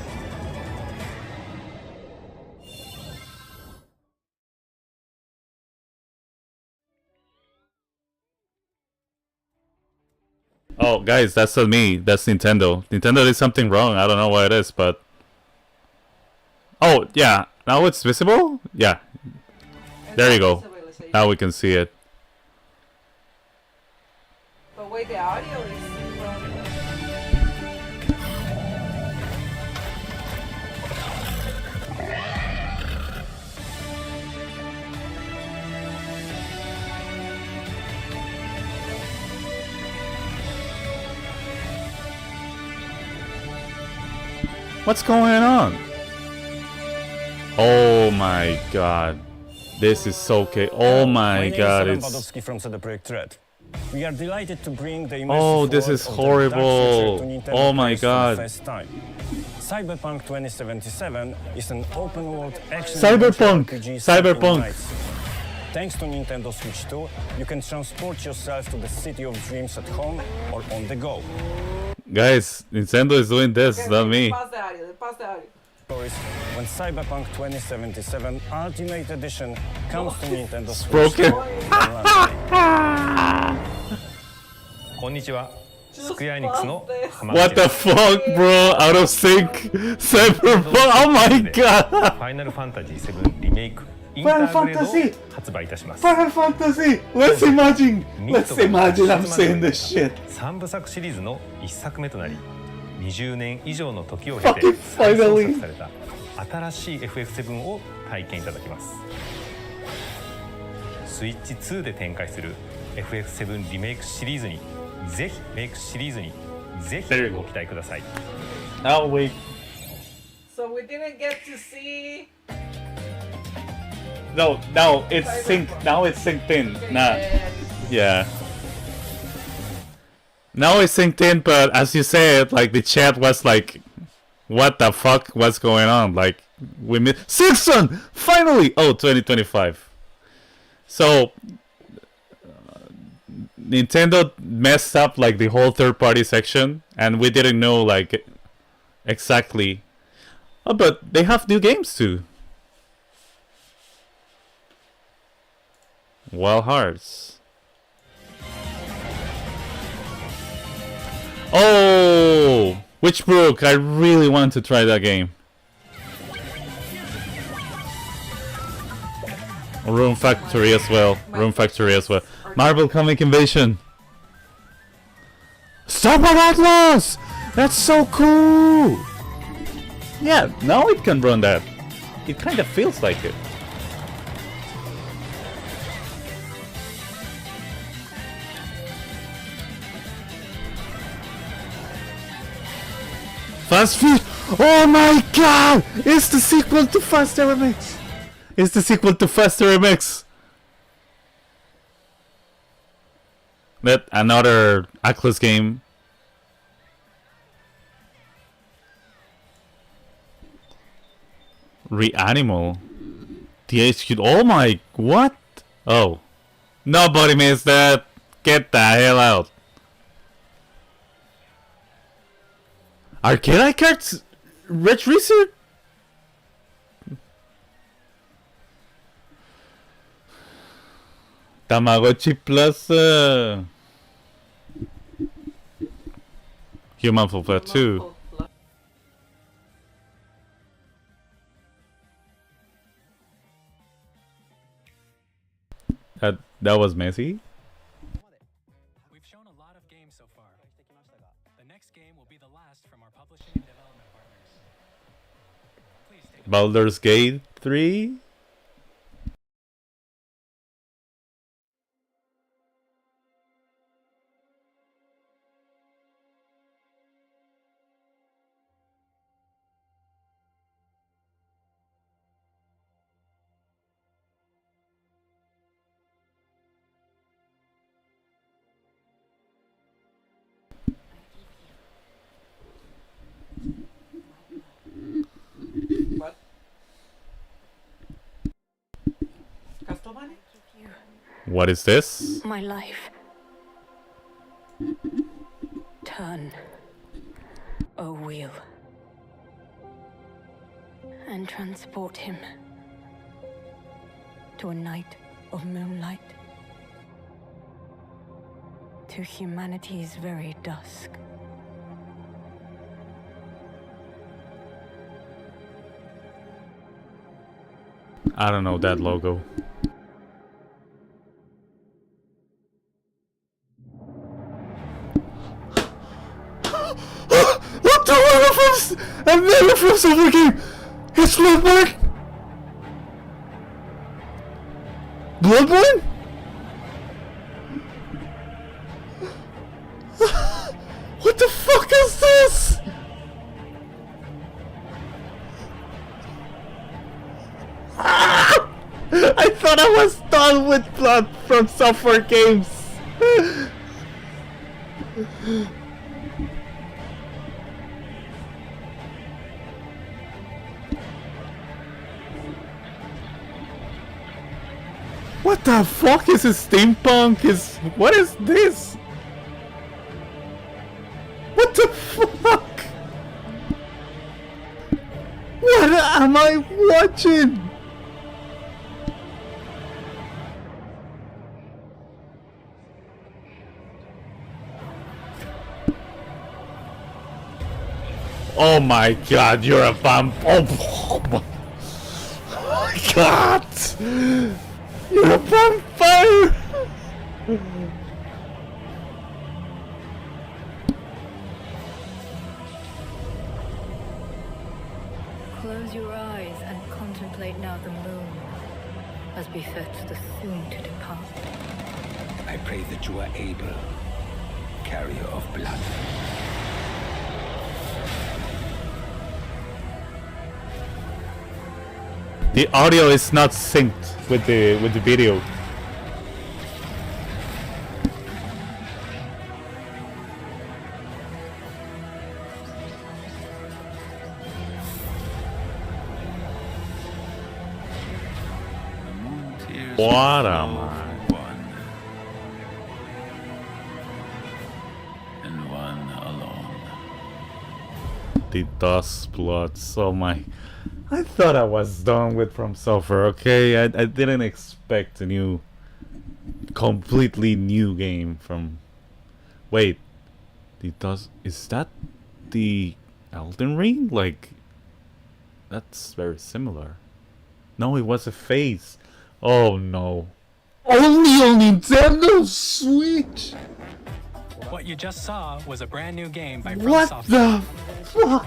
Oh, guys, that's not me. That's Nintendo. Nintendo did something wrong. I don't know what it is, but... Oh, yeah. Now it's visible? Yeah. There you go. Now we can see it. But wait, the audio is... What's going on? Oh my god. This is so okay. Oh my god, it's... We are delighted to bring the Oh, this is horrible. Oh my god. Cyberpunk 2077 is an open-world action Cyberpunk! RPG Cyberpunk! Thanks to Nintendo Switch 2, you can transport yourself to the city of dreams at home or on the go. Guys, Nintendo is doing this, not me. Pause the audio. When Cyberpunk 2077 Ultimate Edition comes to Nintendo Switch broken. 2 What the fuck, bro? Out of sync? Cyberpunk? Oh my god! Final Fantasy 7 リメイク Final Fantasy! 発売いたします。 Final Fantasy! Let's imagine! Let's imagine I'm saying this shit! 3部作シリーズの1作目となり、20年以上の時を経て Fucking 再創 finally! 作された新しい FF7 を体験いただきます。スイッチ2で展開する FF7 リメイクシリーズにぜひご期待ください。I'll wait. So we didn't get to see... No, it's synced. Now it's synced in. Nah. Yeah. Now it's synced in, but as you said, like the chat was like, "What the fuck? What's going on?" Like we missed Simpson finally. Oh, 2025. So Nintendo messed up like the whole third-party section, and we didn't know like exactly. Oh, but they have new games too. Wild Hearts. Oh, Witchbrook! I really want to try that game. Room Factory as well. Marvel Comic Invasion. Starboard Atlas! That's so cool! Yeah, now it can run that. It kind of feels like it. Fast Food! Oh my god! It's the sequel to Faster MX! It's the sequel to Faster MX! That another Atlas game. Reanimal. THQ. Oh my. What? Oh. Nobody missed that. Get the hell out. Arcade cards? Red Research? Tamagotchi Plus Human Football 2. That was messy. We've shown a lot of games so far. The next game will be the last from our publishing and development partners. Baldur's Gate 3? What is this? My life. Turn, O wheel, and transport him to a night of moonlight, to humanity's very dusk. I don't know that logo. What the hell? I've never from Silver Game! It's Bloodborne! Bloodborne? What the fuck is this? I thought I was done with Blood from Software Games. What the fuck is a steampunk? What is this? What the fuck? What am I watching? Oh my god, you're a vampire. Oh my god. You're a vampire. Close your eyes and contemplate now the moon, as befits the soon to depart. I pray that you are able, carrier of blood. The audio is not synced with the video. What am I? And one alone. The dust blood. So my, I thought I was done with From Software. Okay, I didn't expect a new, completely new game from. Wait, the dust, is that the Elden Ring? Like, that's very similar. No, it was a face. Oh no. Only on Nintendo Switch? What you just saw was a brand new game by From What Software. the fuck?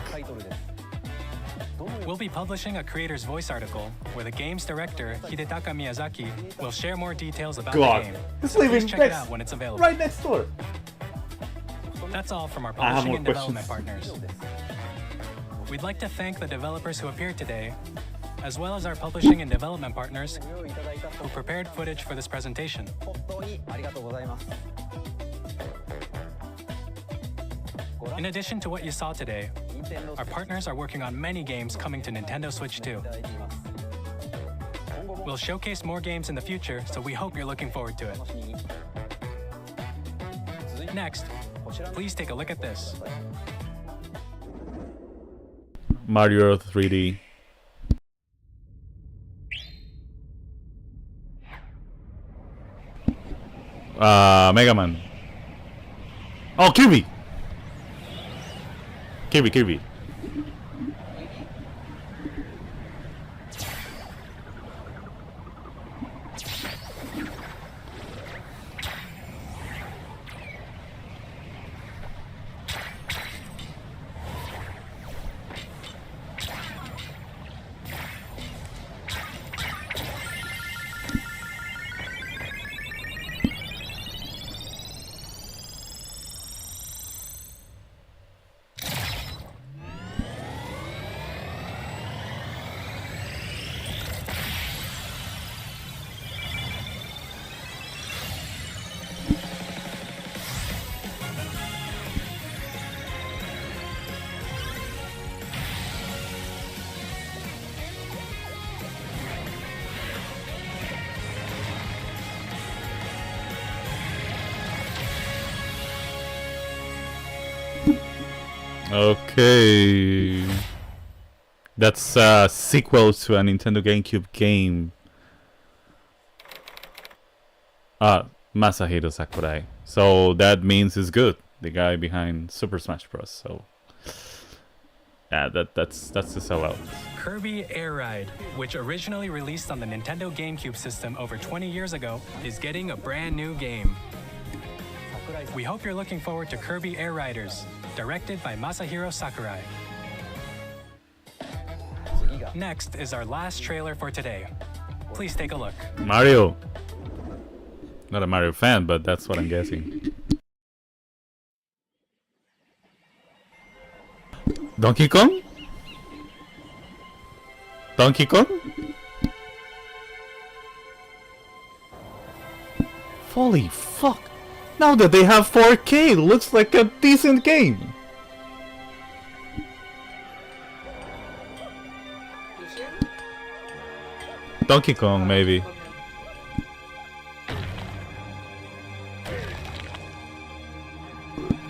We'll be publishing a creator's voice article where the game's director, Hidetaka Miyazaki, will share more details about God, the game. it's So living please check it next- out when it's available. Right next door. That's all from our I have publishing more and development questions. partners. We'd like to thank the developers who appeared today, as well as our publishing and development partners who prepared footage for this presentation. In addition to what you saw today, our partners are working on many games coming to Nintendo Switch 2. We'll showcase more games in the future, so we hope you're looking forward to it. Next, please take a look at this. Mario 3D. Mega Man. Oh, Kirby! Kirby. Okay. That's a sequel to a Nintendo GameCube game. Masahiro Sakurai. So that means it's good. The guy behind Super Smash Bros. So yeah, that's the sellout. Kirby Air Ride, which originally released on the Nintendo GameCube system over 20 years ago, is getting a brand new game. We hope you're looking forward to Kirby Air Riders, directed by Masahiro Sakurai. Next is our last trailer for today. Please take a look. Mario. Not a Mario fan, but that's what I'm guessing. Donkey Kong? Donkey Kong? Holy fuck! Now that they have 4K, it looks like a decent game. Donkey Kong, maybe.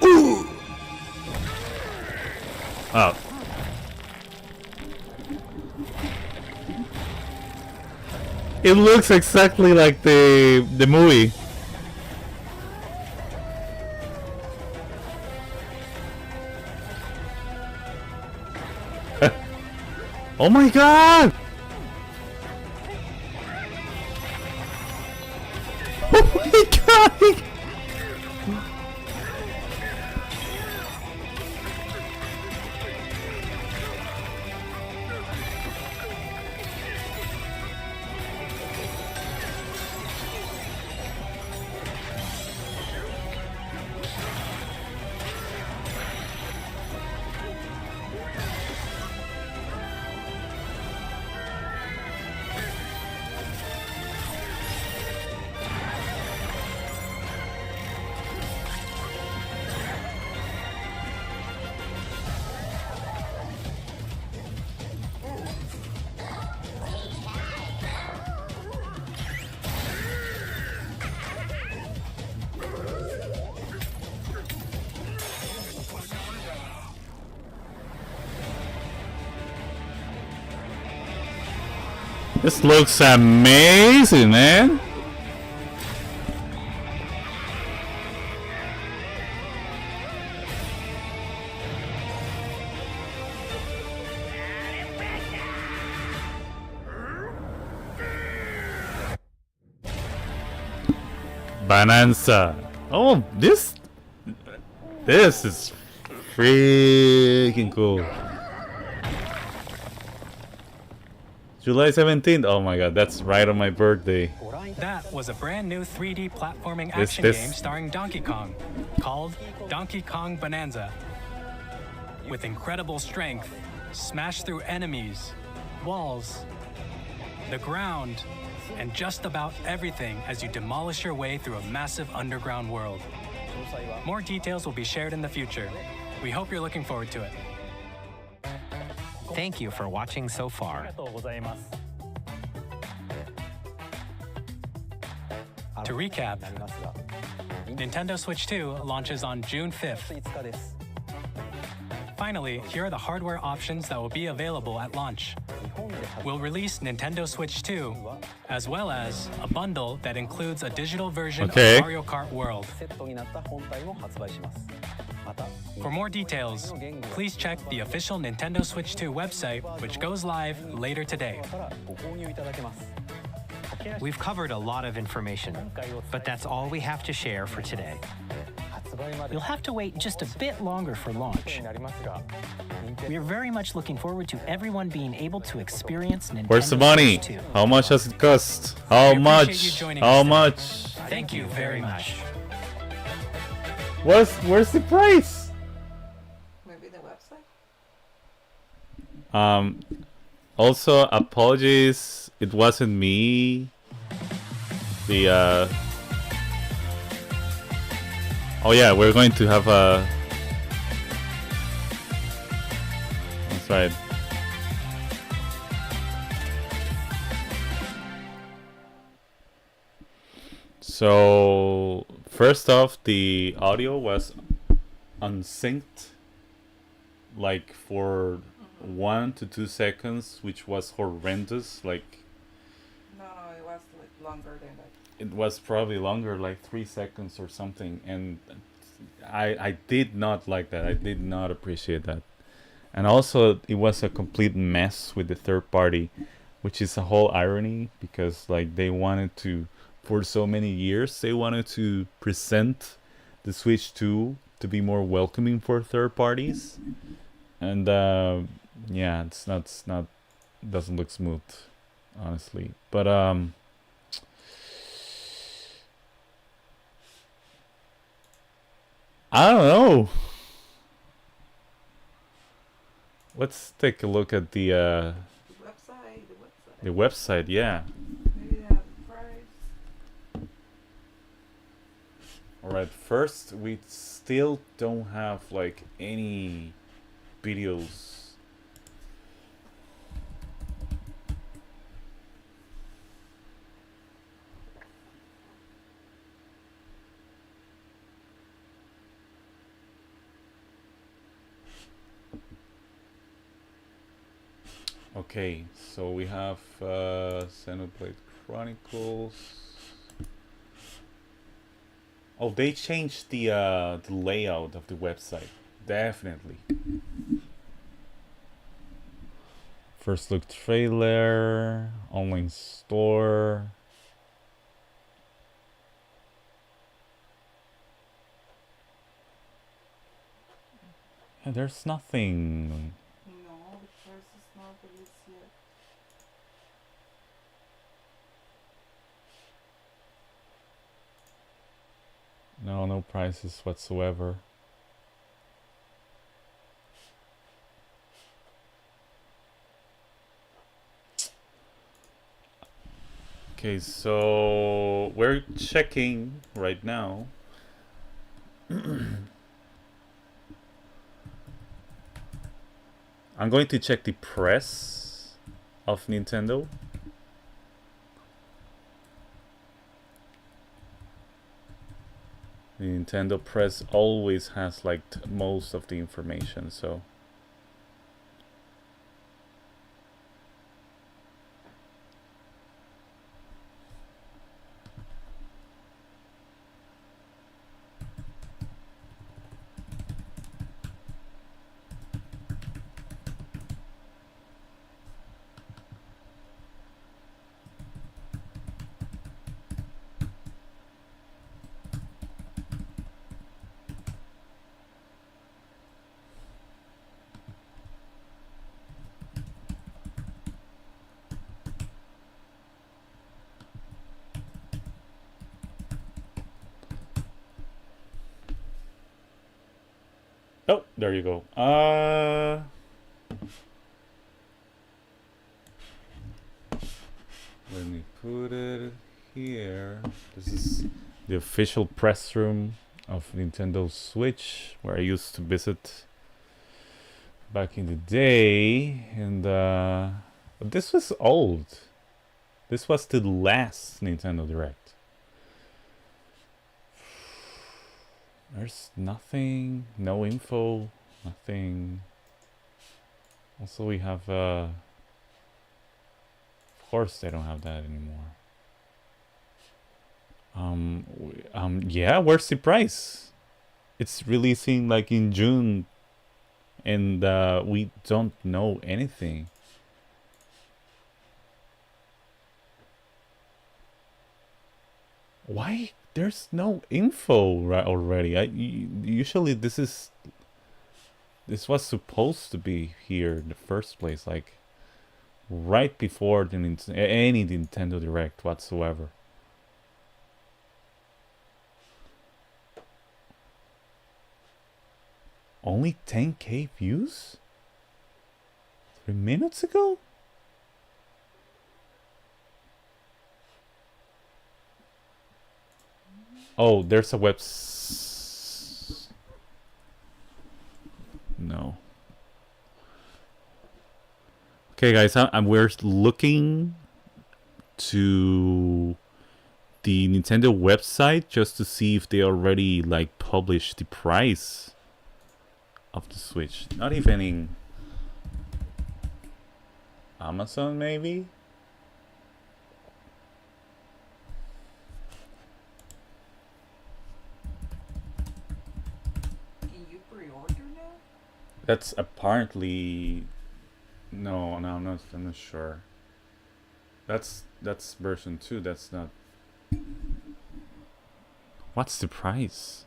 Ooh. Oh. It looks exactly like the movie. Oh my god! Oh my god! This looks amazing, man. Bonanza. Oh, this is freaking cool. July 17th. Oh my god, that's right on my birthday. That was a brand new 3D platforming action game starring Donkey Kong, called Donkey Kong Bonanza. With incredible strength, smash through enemies, walls, the ground, and just about everything as you demolish your way through a massive underground world. More details will be shared in the future. We hope you're looking forward to it. Thank you for watching so far. To recap, Nintendo Switch 2 launches on June 5th. Finally, here are the hardware options that will be available at launch. We'll release Nintendo Switch 2, as well as a bundle that includes a digital version of Mario Kart World. For more details, please check the official Nintendo Switch 2 website, which goes live later today. We've covered a lot of information, but that's all we have to share for today. You'll have to wait just a bit longer for launch. We're very much looking forward to everyone being able to experience Nintendo Where's the money? Switch 2. How much does it cost? How much? How much? Thank you very much. Where's the price? Maybe the website? Also, apologies, it wasn't me. Oh yeah, we're going to have a... That's right. So, first off, the audio was unsynced, like for 1 to 2 seconds, which was horrendous. Like, no, it was like longer than that. it was probably longer, like 3 seconds or something, and I did not like that. I did not appreciate that. And also, it was a complete mess with the third party, which is a whole irony, because like they wanted to, for so many years, they wanted to present the Switch 2 to be more welcoming for third parties, and yeah, it's not doesn't look smooth, honestly. But I don't know. Let's take a look at the website. The website, yeah. Maybe they have a price. Alright, first, we still don't have like any videos. Okay, so we have Xenoblade Chronicles. Oh, they changed the layout of the website. Definitely. First look trailer, online store. Yeah, there's nothing. No, the price is not released yet. No prices whatsoever. Okay, so we're checking right now. I'm going to check the press of Nintendo. The Nintendo press always has like most of the information, so oh, there you go. Let me put it here. This is the official press room of Nintendo Switch, where I used to visit back in the day, and but this was old. This was the last Nintendo Direct. There's nothing, no info, nothing. Also, we have of course they don't have that anymore. Yeah, where's the price? It's releasing like in June, and we don't know anything. Why there's no info right already? Usually this was supposed to be here in the first place, like right before the any Nintendo Direct whatsoever. Only 10K views? 3 minutes ago? Oh, there's a no. Okay, guys, we're looking to the Nintendo website just to see if they already like published the price of the Switch. Not even in Amazon, maybe? Can you pre-order now? That's apparently... No, I'm not sure. That's version 2, that's not... What's the price?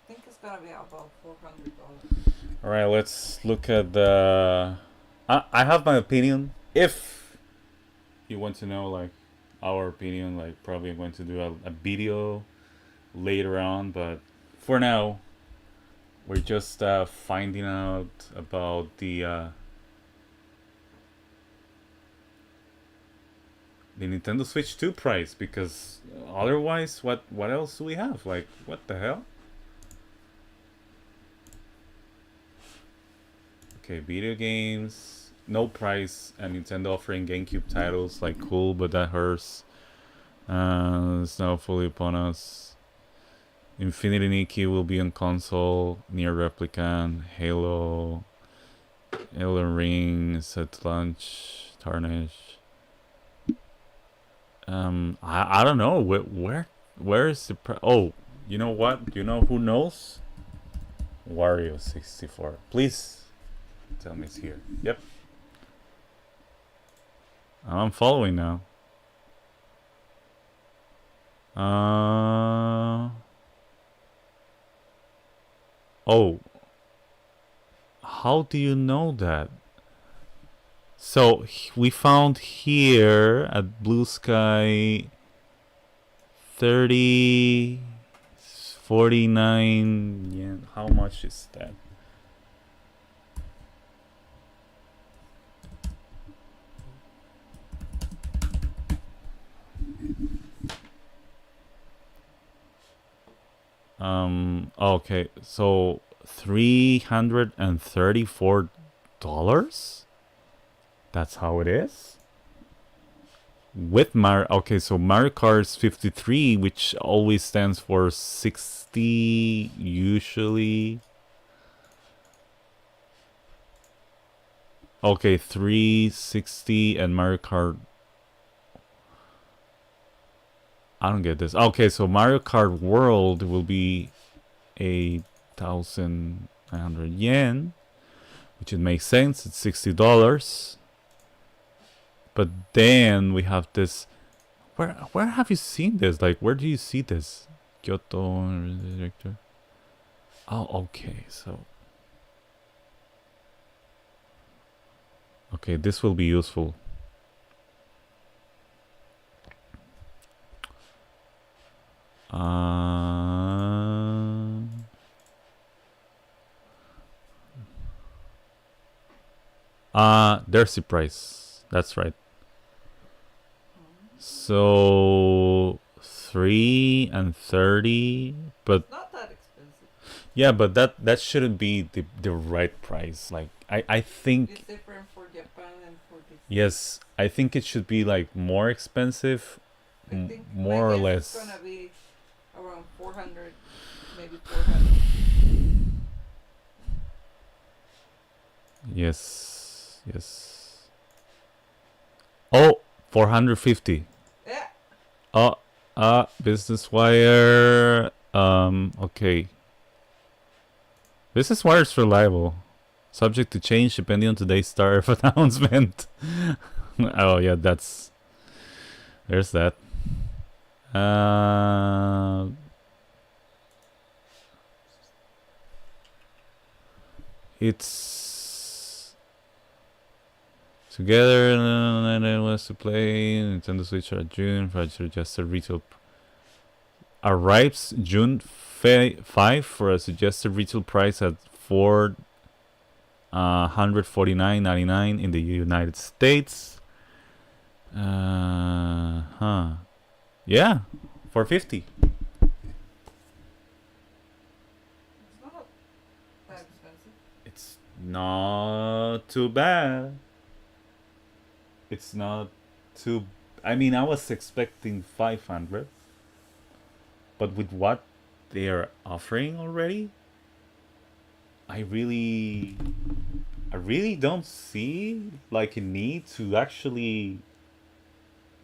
I think it's gonna be about $400. Alright, let's look at the... I have my opinion. If you want to know, like, our opinion, like, probably I'm going to do a video later on, but for now, we're just finding out about the Nintendo Switch 2 price, because otherwise, what else do we have? Like, what the hell? Okay, video games, no price, and Nintendo offering GameCube titles, like, cool, but that hurts. It's now fully upon us. Infinity Nikki will be on console, Nier Replicant, Halo, Elden Ring, set launch, Tarnish. I don't know, where is the oh, you know what? You know who knows? Wario64. Please tell me it's here. Yep. I'm following now. Oh. How do you know that? So we found here at Blue Sky 30 49 yen. How much is that? Okay, so $334? That's how it is? With Mario, okay, so Mario Kart is 53, which always stands for 60, usually. Okay, 360 and Mario Kart. I don't get this. Okay, so Mario Kart World will be 1,900 yen, which it makes sense. It's $60. But then we have this. Where have you seen this? Like, where do you see this? Kyoto director. Oh, okay. So, okay, this will be useful. There's the price. That's right. So 3 and 30, but Not that expensive. yeah, but that shouldn't be the right price. Like I think It's different for Japan and for this. yes, I think it should be like more expensive, more or less. It's gonna be around 400, maybe 400. Yes, yes. Oh, 450. Yeah. Business Wire. Okay. Business Wire is reliable. Subject to change depending on today's tariff announcement. Oh yeah, there's that. It's together and it was to play Nintendo Switch at June for suggested retail arrives June 5 for a suggested retail price at $149.99 in the United States. Yeah, $450. It's not that expensive. It's not too bad. It's not too. I mean, I was expecting 500, but with what they are offering already, I really don't see like a need to actually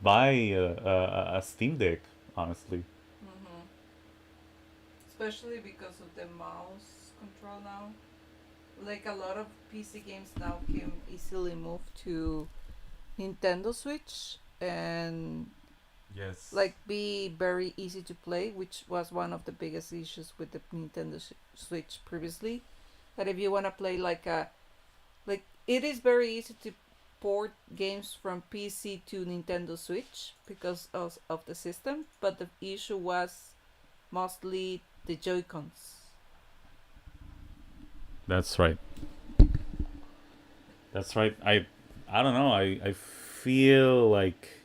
buy a Steam Deck, honestly. Especially because of the mouse control now. Like a lot of PC games now can easily move to Nintendo Switch and Yes. like be very easy to play, which was one of the biggest issues with the Nintendo Switch previously. That if you want to play like it is very easy to port games from PC to Nintendo Switch because of the system, but the issue was mostly the Joy-Cons. That's right. That's right. I don't know. I feel like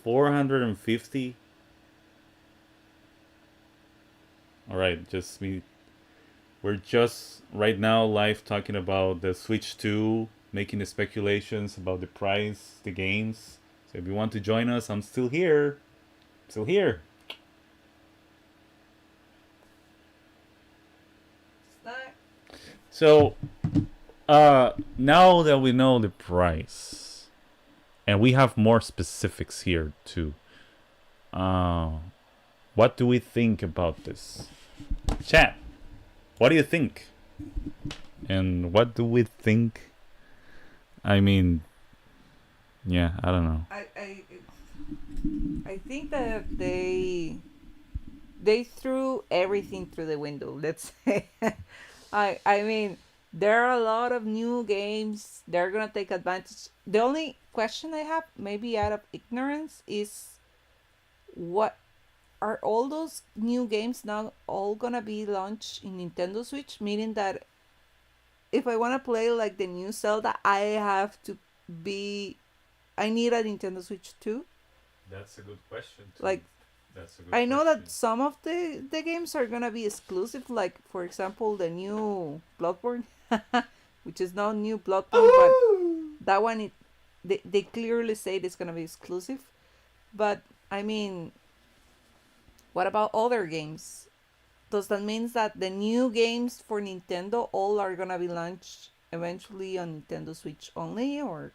450. All right, just me. We're just right now live talking about the Switch 2, making the speculations about the price, the games. So if you want to join us, I'm still here. Still here. So, now that we know the price, and we have more specifics here too, what do we think about this? Chat, what do you think? And what do we think? I mean, yeah, I don't know. I think that they threw everything through the window. Let's say. I mean, there are a lot of new games. They're gonna take advantage. The only question I have, maybe out of ignorance, is what are all those new games now all gonna be launched in Nintendo Switch? Meaning that if I wanna play like the new Zelda, I need a Nintendo Switch too. That's a good question. Like, I know that some of the games are gonna be exclusive, like for example the new Bloodborne, which is not new Bloodborne, but that one they clearly say it's gonna be exclusive. But I mean, what about other games? Does that mean that the new games for Nintendo all are gonna be launched eventually on Nintendo Switch only, or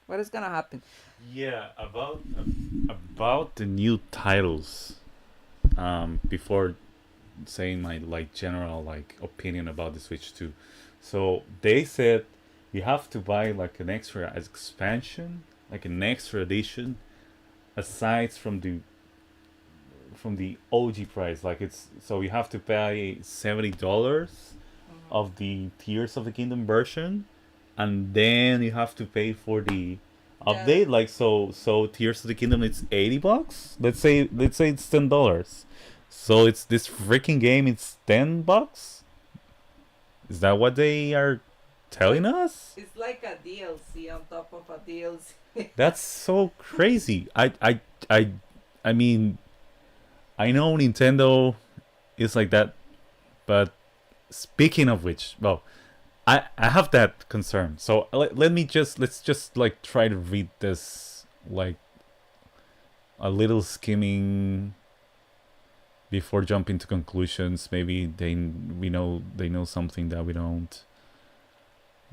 what is gonna happen? Yeah, about the new titles. Before saying my like general like opinion about the Switch 2. So they said you have to buy like an extra expansion, like an extra edition, aside from the OG price. Like it's so you have to pay $70 of the Tears of the Kingdom version, and then you have to pay for the update. Like so Tears of the Kingdom it's $80. Let's say it's $10. So it's this freaking game. It's $10. Is that what they are telling us? It's like a DLC on top of a DLC. That's so crazy. I mean, I know Nintendo is like that, but speaking of which, well, I have that concern. So let's just like try to read this like a little skimming before jumping to conclusions. Maybe they know something that we don't.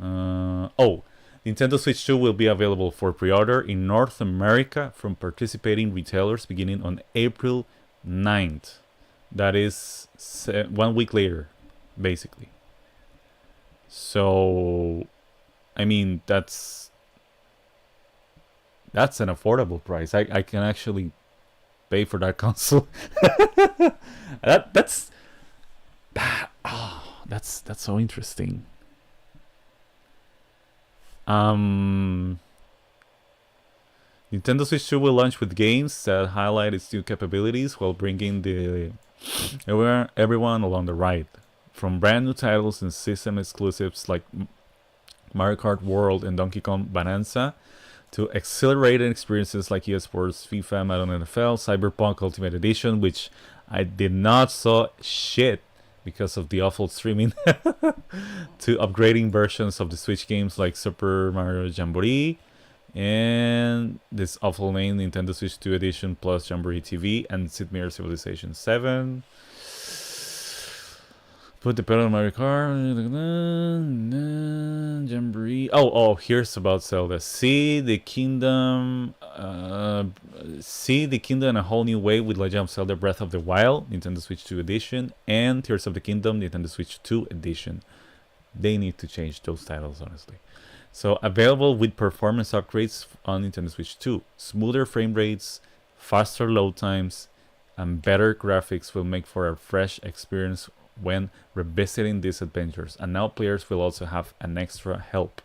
Nintendo Switch 2 will be available for pre-order in North America from participating retailers beginning on April 9th. That is 1 week later, basically. So, I mean, that's an affordable price. I can actually pay for that console. That's so interesting. Nintendo Switch 2 will launch with games that highlight its new capabilities while bringing everyone along the ride. From brand new titles and system exclusives like Mario Kart World and Donkey Kong Bonanza, to accelerated experiences like EA Sports, FIFA, Madden NFL, Cyberpunk Ultimate Edition, which I did not saw shit because of the awful streaming, to upgrading versions of the Switch games like Super Mario Jamboree and this awful name Nintendo Switch 2 Edition plus Jamboree TV and Sid Meier's Civilization 7. Put the pedal on Mario Kart. Jamboree. Oh, here's about Zelda. See the kingdom in a whole new way with Legend of Zelda Breath of the Wild, Nintendo Switch 2 edition, and Tears of the Kingdom, Nintendo Switch 2 edition. They need to change those titles, honestly. So available with performance upgrades on Nintendo Switch 2. Smoother frame rates, faster load times, and better graphics will make for a fresh experience when revisiting these adventures. And now players will also have an extra help.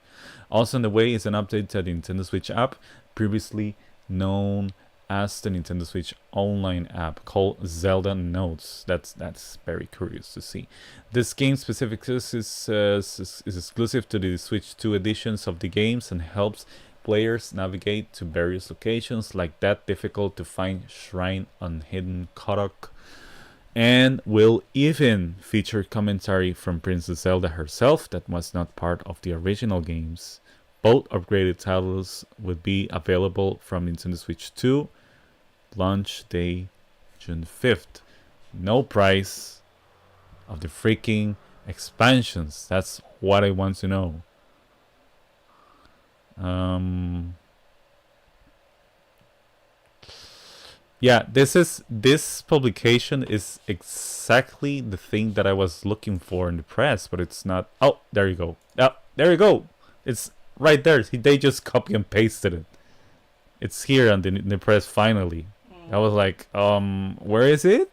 Also on the way is an update to the Nintendo Switch app, previously known as the Nintendo Switch Online app, called Zelda Notes. That's very curious to see. This game specifically is exclusive to the Switch 2 editions of the games and helps players navigate to various locations like that difficult to find shrine on Hidden Kotok, and will even feature commentary from Princess Zelda herself that was not part of the original games. Both upgraded titles will be available from Nintendo Switch 2, launch day June 5th. No price of the freaking expansions. That's what I want to know. Yeah, this publication is exactly the thing that I was looking for in the press, but it's not. Oh, there you go. Oh, there you go. It's right there. They just copy and pasted it. It's here on the press finally. I was like, where is it?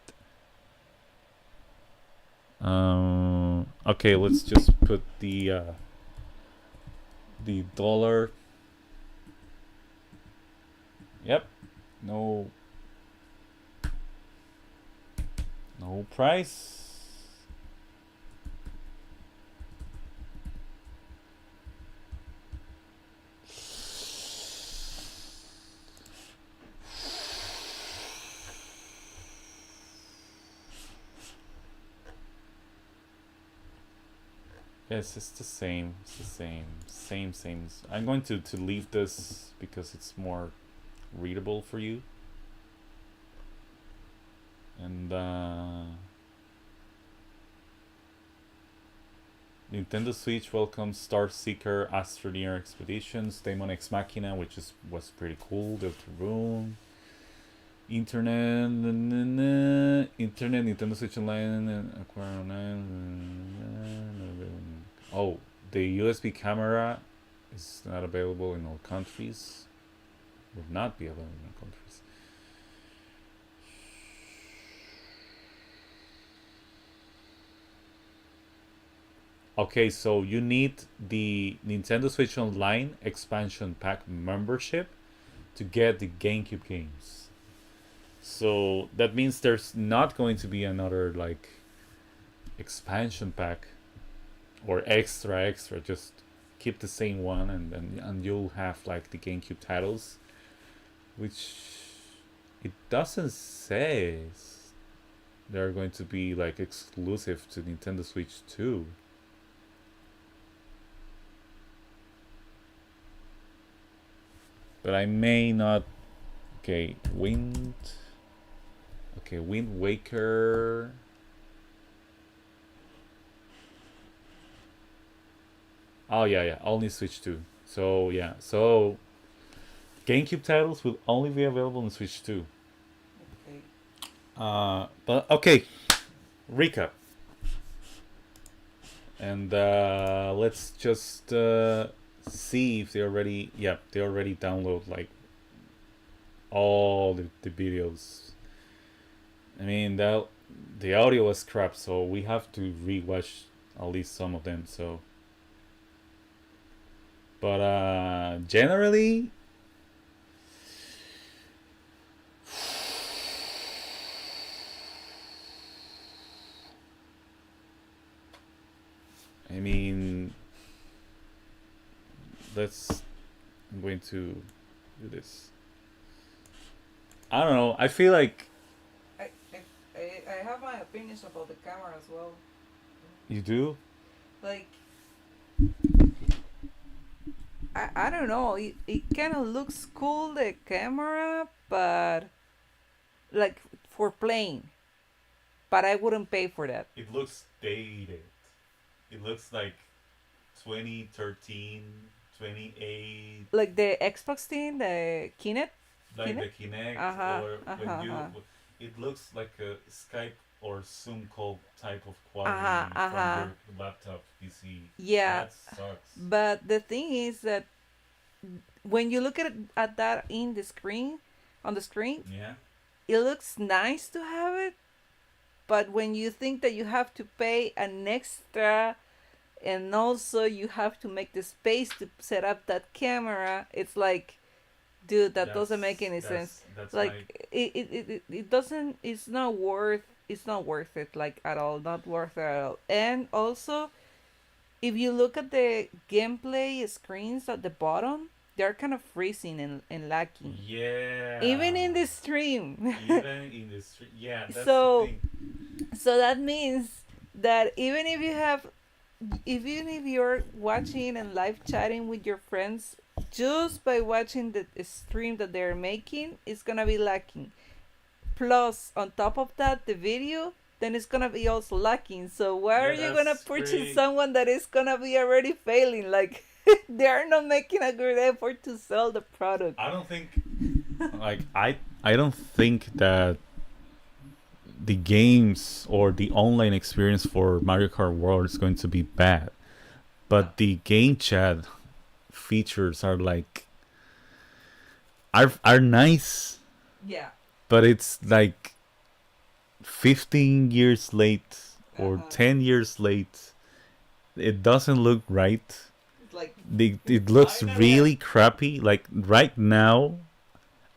Okay, let's just put the dollar. Yep. No price. Yes, it's the same. It's the same. Same. I'm going to leave this because it's more readable for you. And Nintendo Switch welcomes Star Seeker Astroneer Expeditions, Daemon X Machina, which was pretty cool. Deltarune, Internet, Nintendo Switch Online, Acquire Online. Oh, the USB camera is not available in all countries. Will not be available in all countries. Okay, so you need the Nintendo Switch Online expansion pack membership to get the GameCube games. So that means there's not going to be another like expansion pack or extra. Just keep the same one, and you'll have like the GameCube titles, which it doesn't say they're going to be like exclusive to Nintendo Switch 2. But I may not. Okay, Wind Waker. Oh yeah, only Switch 2. So yeah, so GameCube titles will only be available on Switch 2. Okay. But okay, recap. And let's just see if they already download like all the videos. I mean, the audio was crap, so we have to rewatch at least some of them. So, but generally, I mean, I'm going to do this. I don't know. I feel like I have my opinions about the camera as well. You do? Like, I don't know. It kind of looks cool, the camera, but like for playing. but I wouldn't pay for that. It looks dated. It looks like 2013, 28. Like the Xbox thing, the Kinect. Like the Kinect, or when you, it looks like a Skype or Zoom call type of quality from your laptop PC. Yeah, that sucks. But the thing is that when you look at that in the screen, on the screen, yeah, it looks nice to have it. But when you think that you have to pay an extra, and also you have to make the space to set up that camera, it's like, dude, that doesn't make any sense. Like it doesn't. It's not worth it, like, at all. Not worth it at all. And also, if you look at the gameplay screens at the bottom, they're kind of freezing and lacking. Yeah. Even in the stream. Yeah. That's so, the thing. So that means that even if you're watching and live chatting with your friends, just by watching the stream that they're making, it's gonna be lacking. Plus, on top of that, the video, then it's gonna be also lacking. So why are you gonna purchase someone that is gonna be already failing? Like, they are not making a good effort to sell the product. I don't think, like, I don't think that the games or the online experience for Mario Kart World is going to be bad, but the game chat features are like are nice. Yeah. But it's like 15 years late or 10 years late. It doesn't look right. Like, it looks really crappy. Like right now,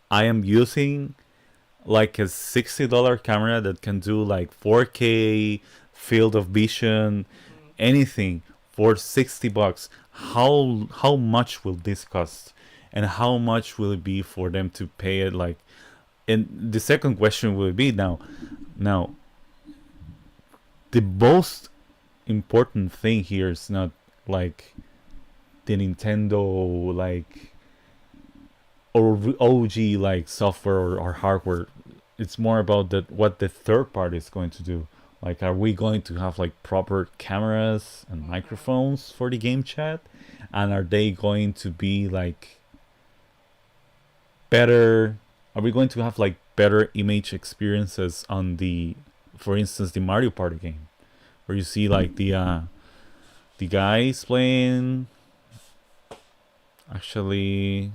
I am using like a $60 camera that can do like 4K field of vision, anything for $60. How much will this cost, and how much will it be for them to pay it? Like, and the second question will be now the most important thing here is not like the Nintendo like or OG like software or hardware. It's more about what the third party is going to do. Like, are we going to have like proper cameras and microphones for the game chat, and are they going to be like better? Are we going to have like better image experiences on the, for instance, the Mario Party game, where you see like the guys playing actually?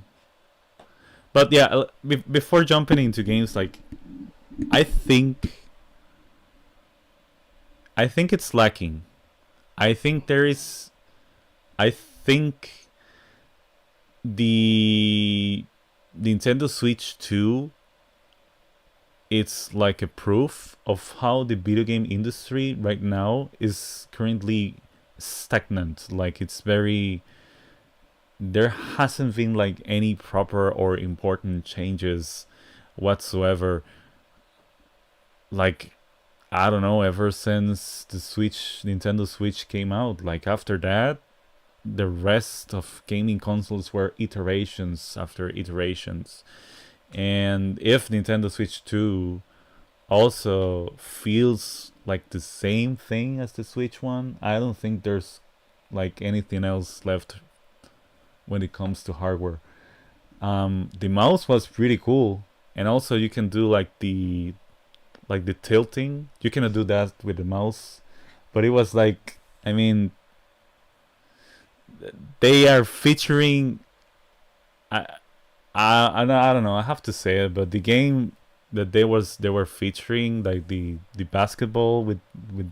But yeah, before jumping into games, like, I think it's lacking. I think the Nintendo Switch 2, it's like a proof of how the video game industry right now is currently stagnant. Like, it's very, there hasn't been like any proper or important changes whatsoever. Like, I don't know, ever since the Nintendo Switch came out. Like, after that, the rest of gaming consoles were iterations after iterations. And if Nintendo Switch 2 also feels like the same thing as the Switch 1, I don't think there's like anything else left when it comes to hardware. The mouse was pretty cool, and also you can do like the tilting. You cannot do that with the mouse, but it was like, I mean, they are featuring. I don't know. I have to say it, but the game that they were featuring, like the basketball with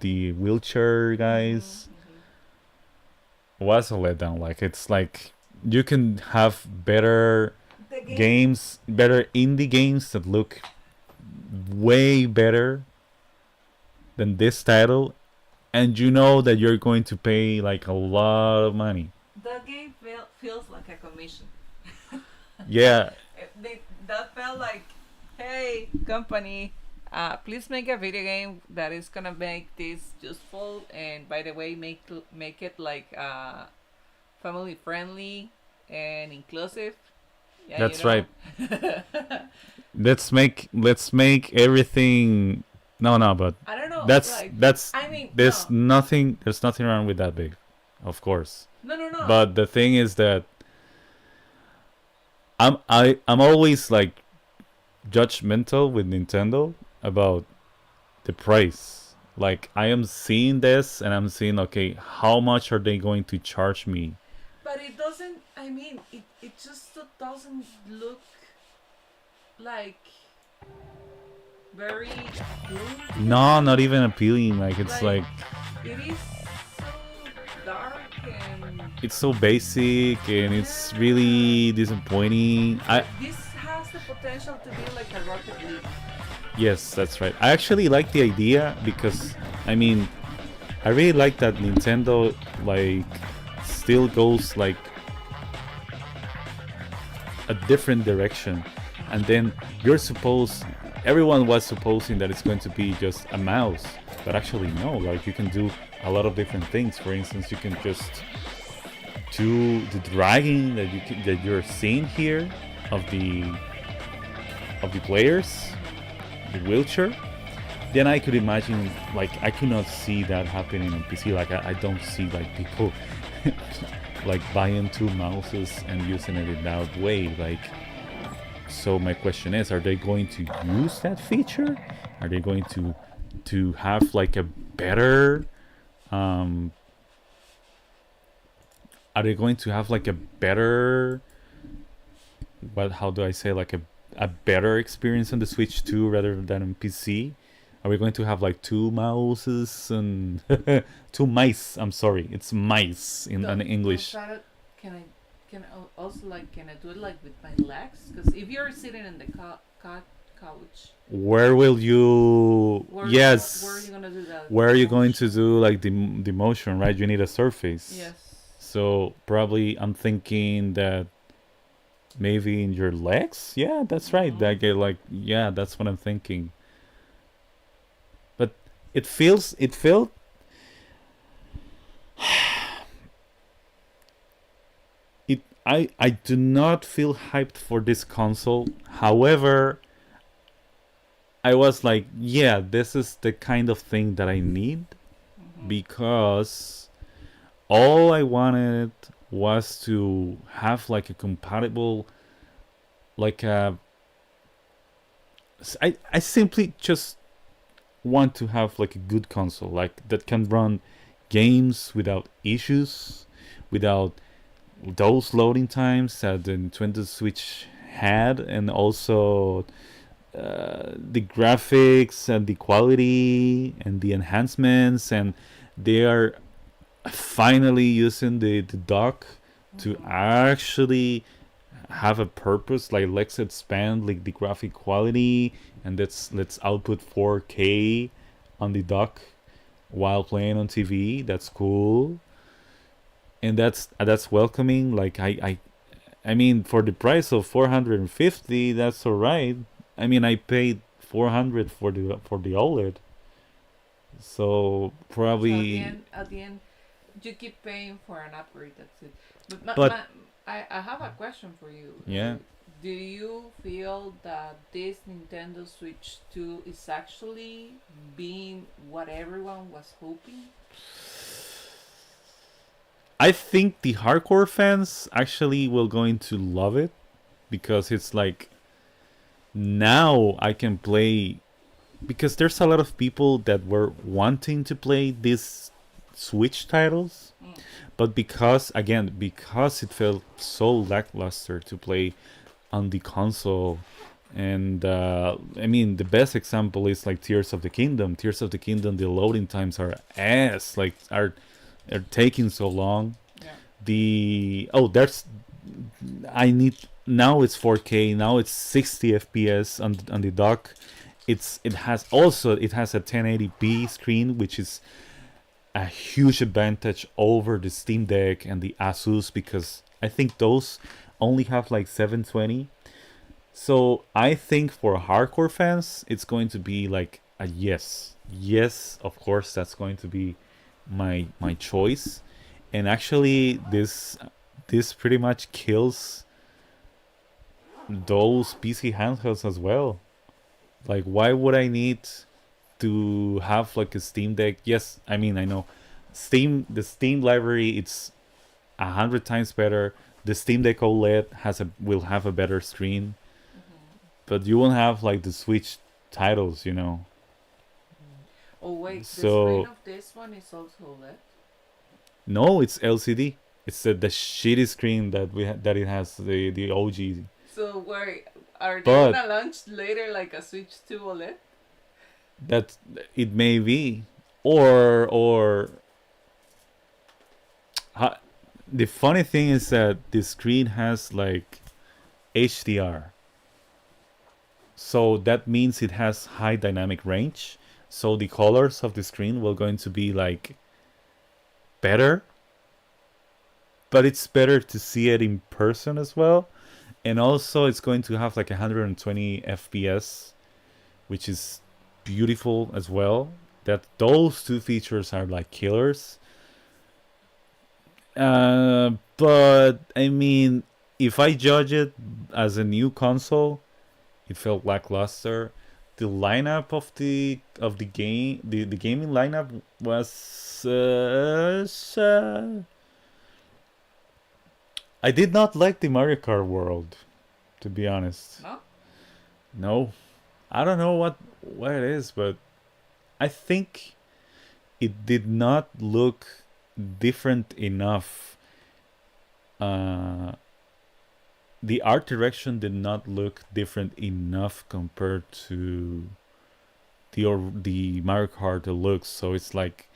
the wheelchair guys, was a letdown. Like, it's like you can have better games, better indie games that look way better than this title, and you know that you're going to pay like a lot of money. That game feels like a commission. Yeah. That felt like, hey, company, please make a video game that is gonna make this useful, and by the way, make it like family friendly and inclusive. Yeah, that's right. Let's make everything No, but I don't know. That's. I mean, there's nothing. There's nothing wrong with that big, of course. No. But the thing is that I'm always like judgmental with Nintendo about the price. Like I am seeing this and I'm seeing, okay, how much are they going to charge me? But it doesn't. I mean, it just doesn't look like very appealing. No, not even appealing. Like it's like it is so dark and it's so basic and it's really disappointing. This has the potential to be like a Rocket League. Yes, that's right. I actually like the idea because I mean, I really like that Nintendo like still goes like a different direction, and then everyone was supposing that it's going to be just a mouse, but actually no, like you can do a lot of different things. For instance, you can just do the dragging that you're seeing here of the players, the wheelchair. Then I could imagine, like I could not see that happening on PC. Like I don't see like people like buying two mouses and using it in that way. Like, so my question is, are they going to use that feature? Are they going to have like a better are they going to have like a better, how do I say, like a better experience on the Switch 2 rather than on PC? Are we going to have like two mouses and two mice? I'm sorry, it's mice in English. Can I also can I do it like with my legs? Because if you're sitting in the couch, where will you? Where are you gonna do that? Where are you going to do like the motion? Right, you need a surface. Yes. So probably I'm thinking that maybe in your legs. Yeah, that's right. Yeah, that's what I'm thinking. But it felt I do not feel hyped for this console. However, I was like, yeah, this is the kind of thing that I need, because all I wanted was to have like a compatible, like I simply just want to have like a good console, like that can run games without issues, without those loading times that the Nintendo Switch had, and also the graphics and the quality and the enhancements, and they are finally using the dock to actually have a purpose. Like, let's expand like the graphic quality, and let's output 4K on the dock while playing on TV. That's cool, and that's welcoming. Like I mean, for the price of 450, that's all right. I mean, I paid 400 for the OLED, so probably. So at the end, you keep paying for an upgrade. That's it. But I have a question for you. Yeah. Do you feel that this Nintendo Switch 2 is actually being what everyone was hoping? I think the hardcore fans actually will going to love it, because it's like, now I can play, because there's a lot of people that were wanting to play these Switch titles, but because it felt so lackluster to play on the console. And I mean, the best example is like Tears of the Kingdom. The loading times are are taking so long. Now it's 4K. Now it's 60 FPS on the dock. It has a 1080p screen, which is a huge advantage over the Steam Deck and the Asus, because I think those only have like 720. So I think for hardcore fans, it's going to be like a yes. Yes, of course, that's going to be my choice. And actually, this pretty much kills those PC handhelds as well. Like, why would I need to have like a Steam Deck. Yes, I mean I know the Steam library, it's 100 times better. The Steam Deck OLED will have a better screen, but you won't have like the Switch titles, you know. Oh wait, So the screen of this one is also OLED? no, it's LCD. It's the shitty screen that that it has, the OG. So wait, are they But gonna launch later like a Switch 2 OLED? that it may be, or the funny thing is that the screen has like HDR, so that means it has high dynamic range. So the colors of the screen will going to be like better, but it's better to see it in person as well. And also it's going to have like 120 FPS, which is beautiful as well. That those two features are like killers. But I mean, if I judge it as a new console, it felt lackluster. The lineup of the game, the gaming lineup was I did not like the Mario Kart world, to be honest. No? No. I don't know what it is, but I think it did not look different enough. The art direction did not look different enough compared to the Mario Kart Deluxe. So it's like,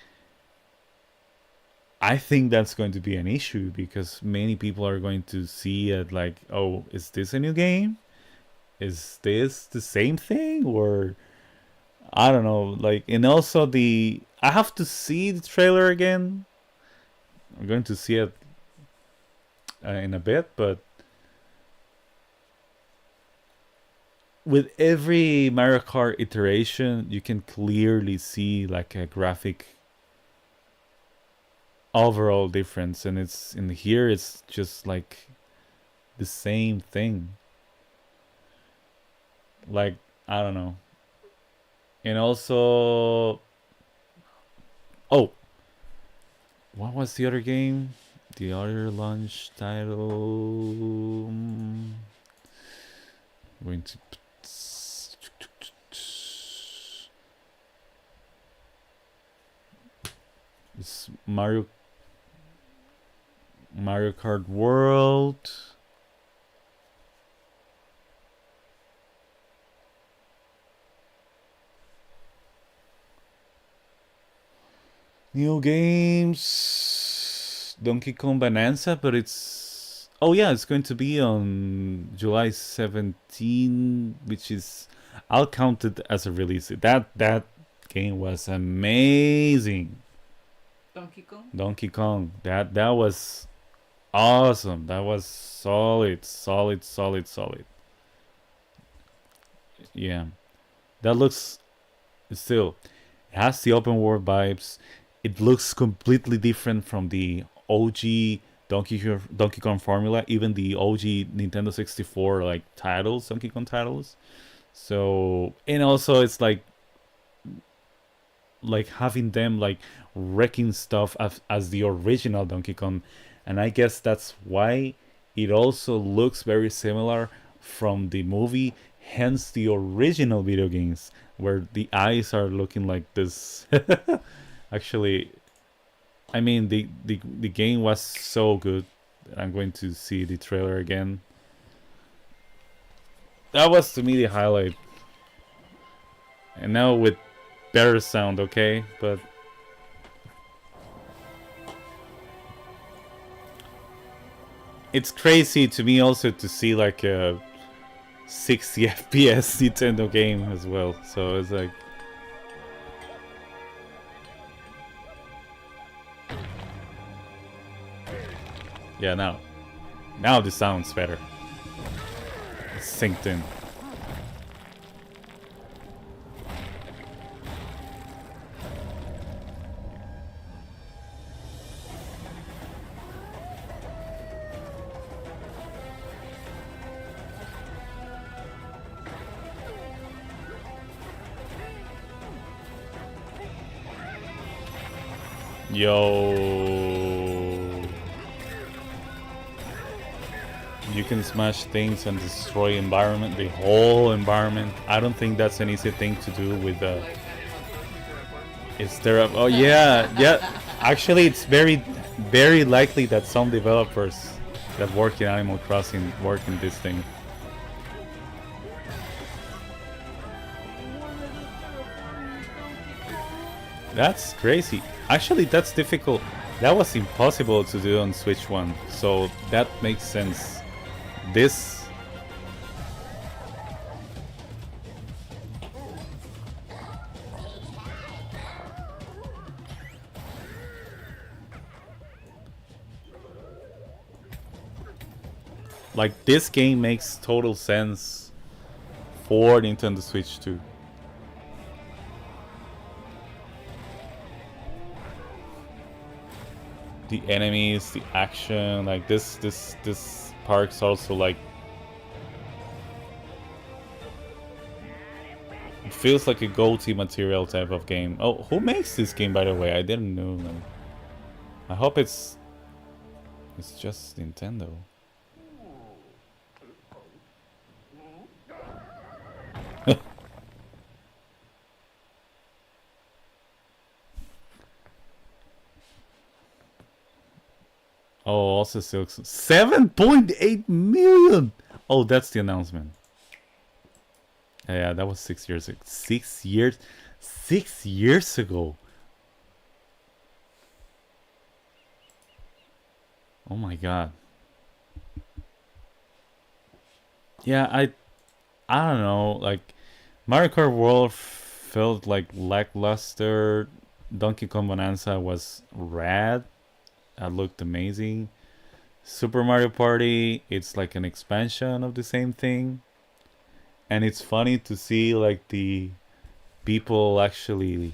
I think that's going to be an issue because many people are going to see it like, oh, is this a new game? Is this the same thing? Or I don't know. Like, and also I have to see the trailer again. I'm going to see it in a bit, but with every Mario Kart iteration, you can clearly see like a graphic overall difference, and it's in here it's just like the same thing. Like, I don't know. And also, oh, what was the other game? The other launch title. Going to it's Mario Kart World. New games. Donkey Kong Bonanza, but it's... Oh yeah, it's going to be on July 17, which is... I'll count it as a release. That game was amazing. Donkey Kong? Donkey Kong. That was awesome. That was solid. Yeah. That looks... Still, it has the open world vibes. It looks completely different from the OG Donkey Kong formula, even the OG Nintendo 64 like titles, Donkey Kong titles. So, and also it's like having them like wrecking stuff as the original Donkey Kong, and I guess that's why it also looks very similar from the movie, hence the original video games where the eyes are looking like this. Actually, I mean, the game was so good. I'm going to see the trailer again. That was to me the highlight. And now with better sound, okay? But it's crazy to me also to see like a 60 FPS Nintendo game as well. So it's like... Yeah, now the sound's better. It's synced in. Yo. You can smash things and destroy environment, the whole environment. I don't think that's an easy thing to do with the... Is there a... Oh yeah, yeah. Actually, it's very, very likely that some developers that work in Animal Crossing work in this thing. That's crazy. Actually, that's difficult. That was impossible to do on Switch 1, so that makes sense. This... Like, this game makes total sense for Nintendo Switch 2. The enemies, the action, like this park's also like... It feels like a GOTY material type of game. Oh, who makes this game, by the way? I didn't know them. I hope it's just Nintendo. Oh, also Silk 7.8 million. Oh, that's the announcement. Yeah, that was 6 years ago. 6 years? 6 years ago. Oh my god. Yeah, I don't know, like Mario Kart World felt like lackluster. Donkey Kong Bonanza was rad. That looked amazing. Super Mario Party, it's like an expansion of the same thing. And it's funny to see like the people actually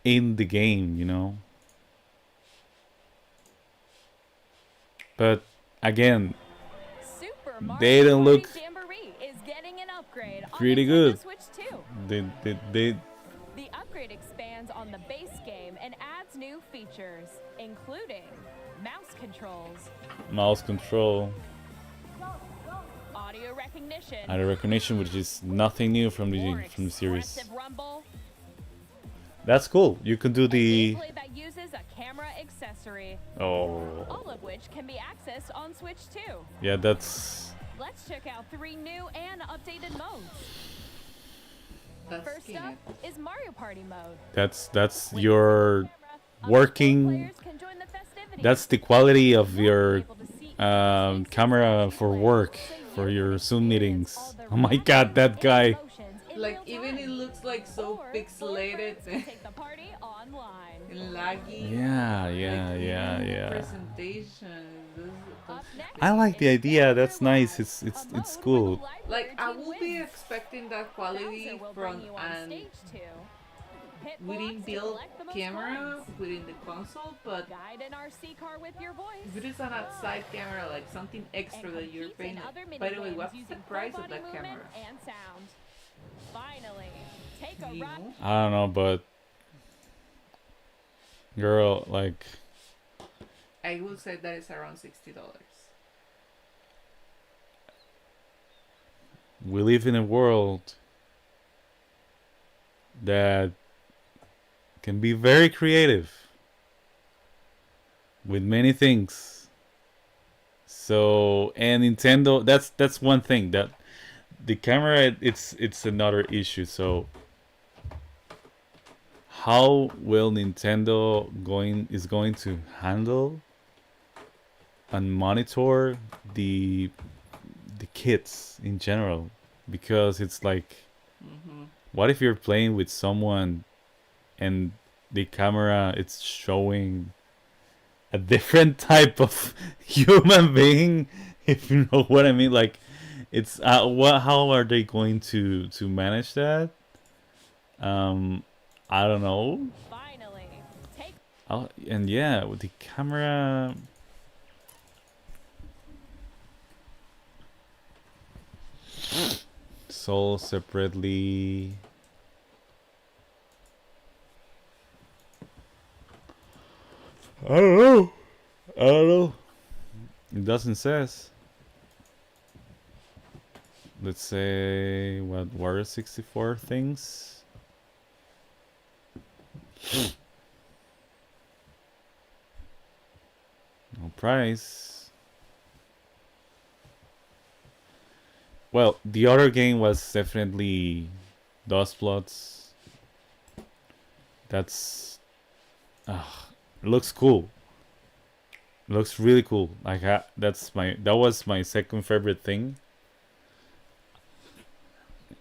in the game, you know. But again, they don't look pretty good. They The upgrade expands on the base game and adds new features, including mouse controls, audio recognition, which is nothing new from the series. That's cool. You can do the gameplay that uses a camera accessory. Oh. All of which can be accessed on Switch 2. Yeah, that's... Let's check out 3 new and updated modes. First up is Mario Party mode. That's your working... That's the quality of your camera for work, for your Zoom meetings. Oh my god, that guy. Like, even it looks like so pixelated and laggy. Yeah. Presentation. I like the idea. That's nice. It's cool. Like, I will be expecting that quality from an within built camera within the console, but if it is an outside camera, like something extra that you're paying. By the way, what's the price of that camera? I don't know, but girl, like, I will say that it's around $60. We live in a world that can be very creative with many things. So, and Nintendo, that's one thing, that the camera, it's another issue. So how will Nintendo is going to handle and monitor the kids in general? Because it's like, what if you're playing with someone and the camera, it's showing a different type of human being, if you know what I mean? Like, it's how are they going to manage that? I don't know. And yeah, with the camera, sold separately. I don't know. I don't know. It doesn't says. Let's say what Wario 64 things. No price. Well, the other game was definitely Dustplots. That's it looks cool. It looks really cool. Like that was my second favorite thing.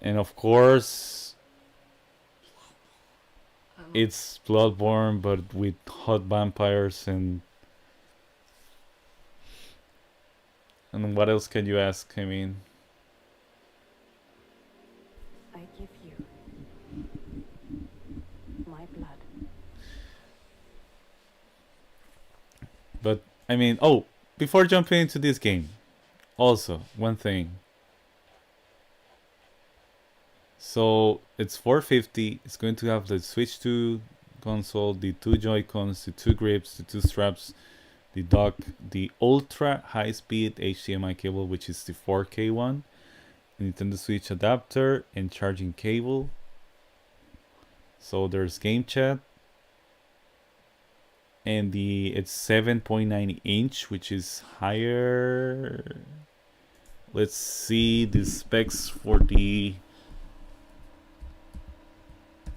And of course, it's Bloodborne, but with hot vampires and what else can you ask? I mean, I give you my blood. but I mean, before jumping into this game, also one thing. So it's 450. It's going to have the Switch 2 console, the 2 Joy-Cons, the 2 grips, the 2 straps, the dock, the ultra high-speed HDMI cable, which is the 4K one, Nintendo Switch adapter, and charging cable. So there's game chat, and it's 7.9 inch, which is higher. Let's see the specs for the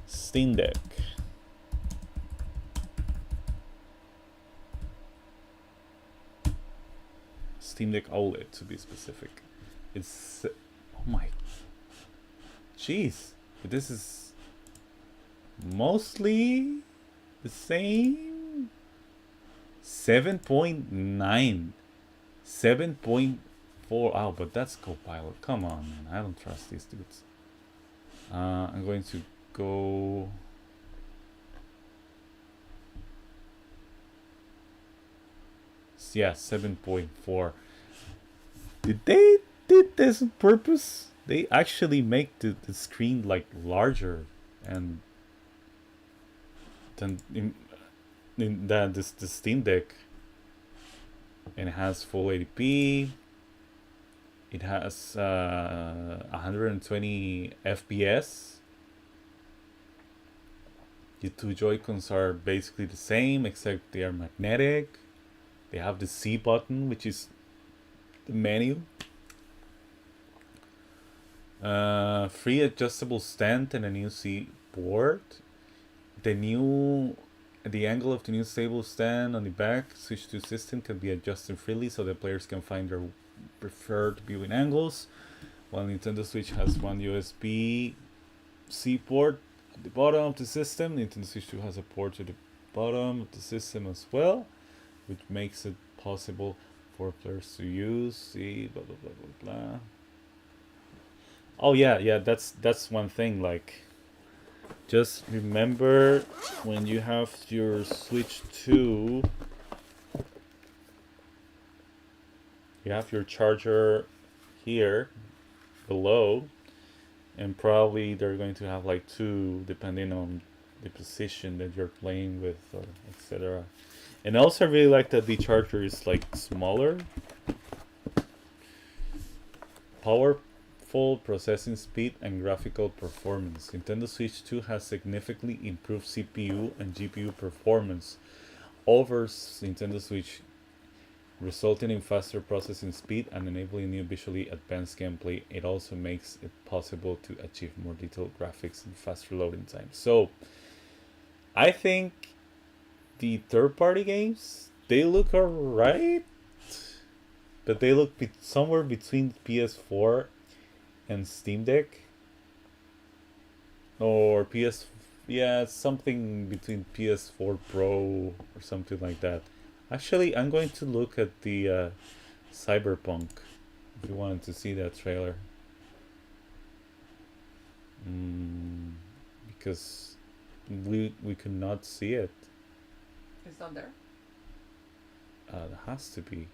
Steam Deck. Steam Deck OLED to be specific. It's oh my jeez, this is mostly the same. 7.9, 7.4. Oh, but that's Copilot. Come on, man. I don't trust these dudes. I'm going to go. Yeah, 7.4. Did they did this on purpose? They actually make the screen like larger and than in that the Steam Deck. And it has full 80p. It has 120 FPS. The 2 Joy-Cons are basically the same, except they are magnetic. They have the C button, which is the menu. Free adjustable stand and a new C board. The angle of the new stable stand on the back Switch 2 system can be adjusted freely so that players can find their preferred viewing angles. While Nintendo Switch has one USB-C port at the bottom of the system, Nintendo Switch 2 has a port to the bottom of the system as well, which makes it possible for players to use. See, blah blah blah blah blah. Oh yeah, that's one thing. Like, just remember when you have your Switch 2, you have your charger here below, and probably they're going to have like 2 depending on the position that you're playing with, or etc. And also I really like that the charger is like smaller. Powerful processing speed and graphical performance. Nintendo Switch 2 has significantly improved CPU and GPU performance over Nintendo Switch, resulting in faster processing speed and enabling new visually advanced gameplay. It also makes it possible to achieve more detailed graphics and faster loading times. So I think the third-party games, they look alright, but they look somewhere between PS4 and Steam Deck, or something between PS4 Pro or something like that. Actually, I'm going to look at the Cyberpunk, if you wanted to see that trailer. Because we could not see it. It's not there? It has to be.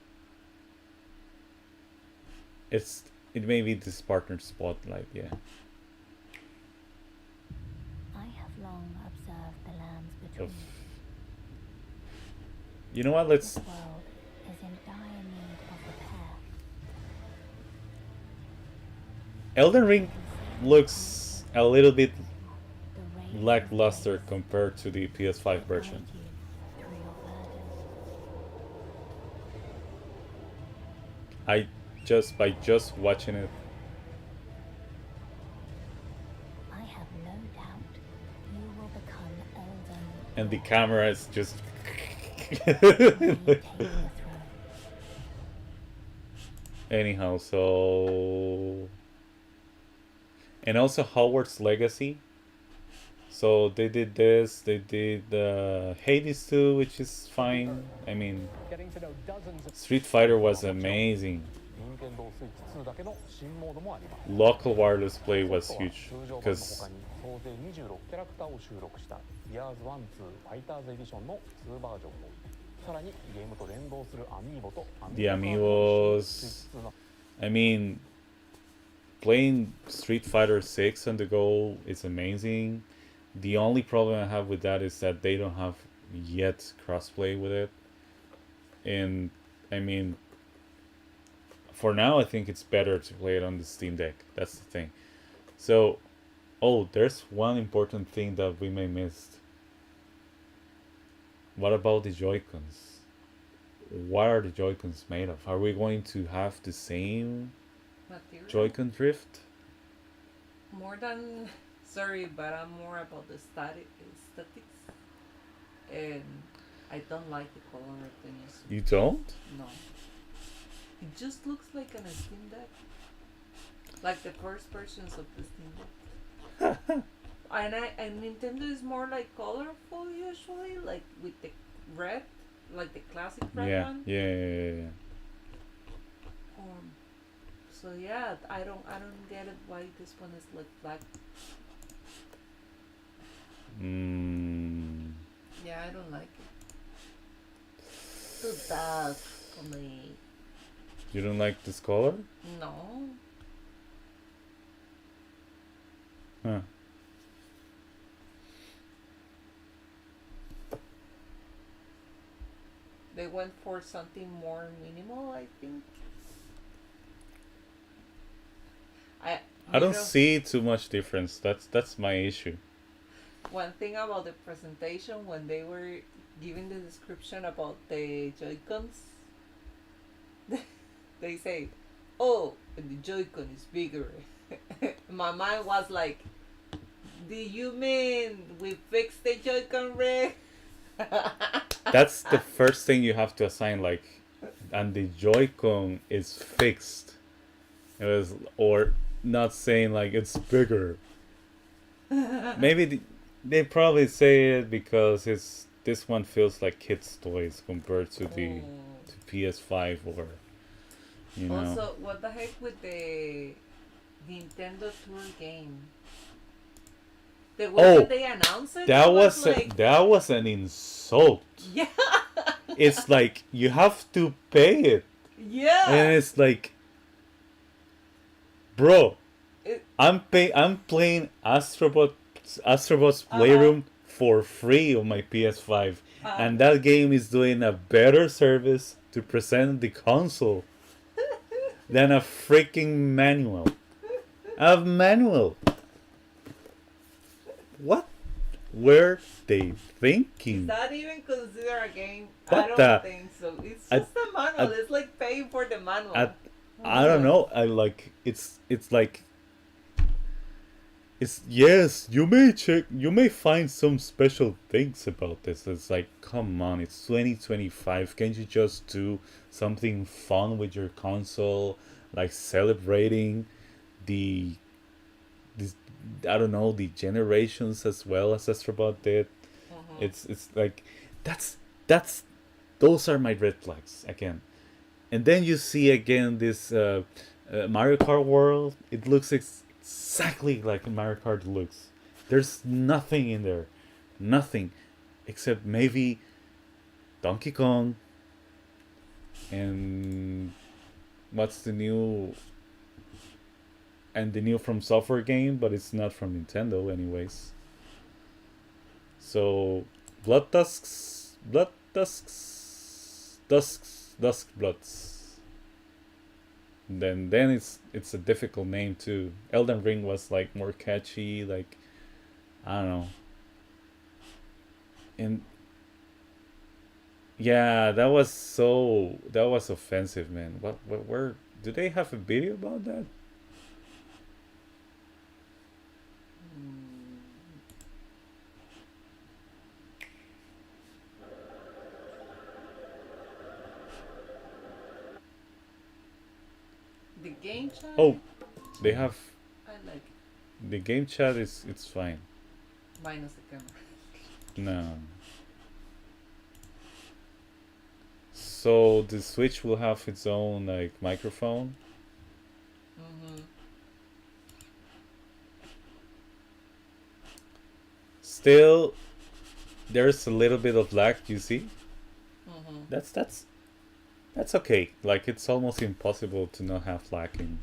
It may be this partner spotlight, yeah. I have long observed the lands between. You know what? Let's. Elden Ring looks a little bit lackluster compared to the PS5 version. By just watching it. I have no doubt you will become Elden. And the camera is just. Anyhow, so. And also Hogwarts Legacy. So they did this, they did Hades 2, which is fine. I mean, Street Fighter was amazing. Local wireless play was huge because the amiibos. I mean, playing Street Fighter 6 on the go is amazing. The only problem I have with that is that they don't have yet crossplay with it. And I mean, for now, I think it's better to play it on the Steam Deck. That's the thing. So, oh, there's one important thing that we may missed. What about the Joy-Cons? What are the Joy-Cons made of? Are we going to have the same material? Joy-Con drift? More than... Sorry, but I'm more about the statics. And I don't like the color of the new Switch. You don't? No. It just looks like an Steam Deck. Like the first versions of the Steam Deck. and Nintendo is more like colorful usually, like with the red, like the classic red one. Yeah. So yeah, I don't get it why this one is like black. Yeah, I don't like it. Too dark for me. You don't like this color? No. Huh. They went for something more minimal, I think. I don't see too much difference. That's my issue. One thing about the presentation, when they were giving the description about the Joy-Cons, they say, "Oh, the Joy-Con is bigger." My mind was like, "Do you mean we fixed the Joy-Con rig?" That's the first thing you have to assign, like, and the Joy-Con is fixed. It was, or not saying like it's bigger. Maybe they probably say it because this one feels like kids' toys compared to the to PS5 or you know. Also, what the heck with the Nintendo Tour game? The way that they announced it, that was like... that was an insult. Yeah. It's like you have to pay it. Yeah. And it's like, bro, I'm playing Astrobot's Playroom for free on my PS5, and that game is doing a better service to present the console than a freaking manual. A manual. What were they thinking? Is that even considered a game? What I the- don't think so. It's just a manual. It's like paying for the manual. I don't know. I like it's like it's yes. You may find some special things about this. It's like, come on, it's 2025. Can't you just do something fun with your console, like celebrating the I don't know, the generations as well as Astrobot did. It's like that's those are my red flags again. And then you see again this Mario Kart world. It looks exactly like Mario Kart looks. There's nothing in there, nothing, except maybe Donkey Kong and what's the new. And the new From Software game, but it's not from Nintendo anyways. So Blood Tusks Dusk Bloods. Then it's a difficult name too. Elden Ring was like more catchy, like I don't know. And yeah, that was offensive, man. What where do they have a video about that? The game chat? Oh, they have. I like it. The game chat it's fine. Minus the camera. No. So the Switch will have its own like microphone. Still, there's a little bit of lag. You see? That's okay. Like it's almost impossible to not have lag in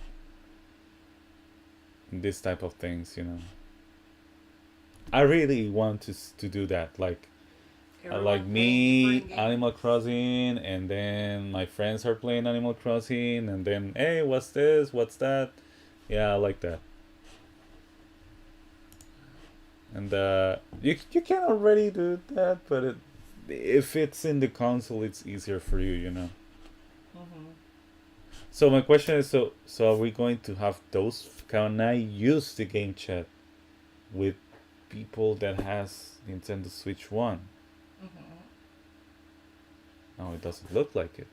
this type of things, you know. I really want to do that. Like me, Animal Crossing, and then my friends are playing Animal Crossing, and then hey, what's this? What's that? Yeah, I like that. And you can already do that, but if it's in the console, it's easier for you, you know. So my question is, so are we going to have those? Can I use the game chat with people that has Nintendo Switch 1? No, it doesn't look like it.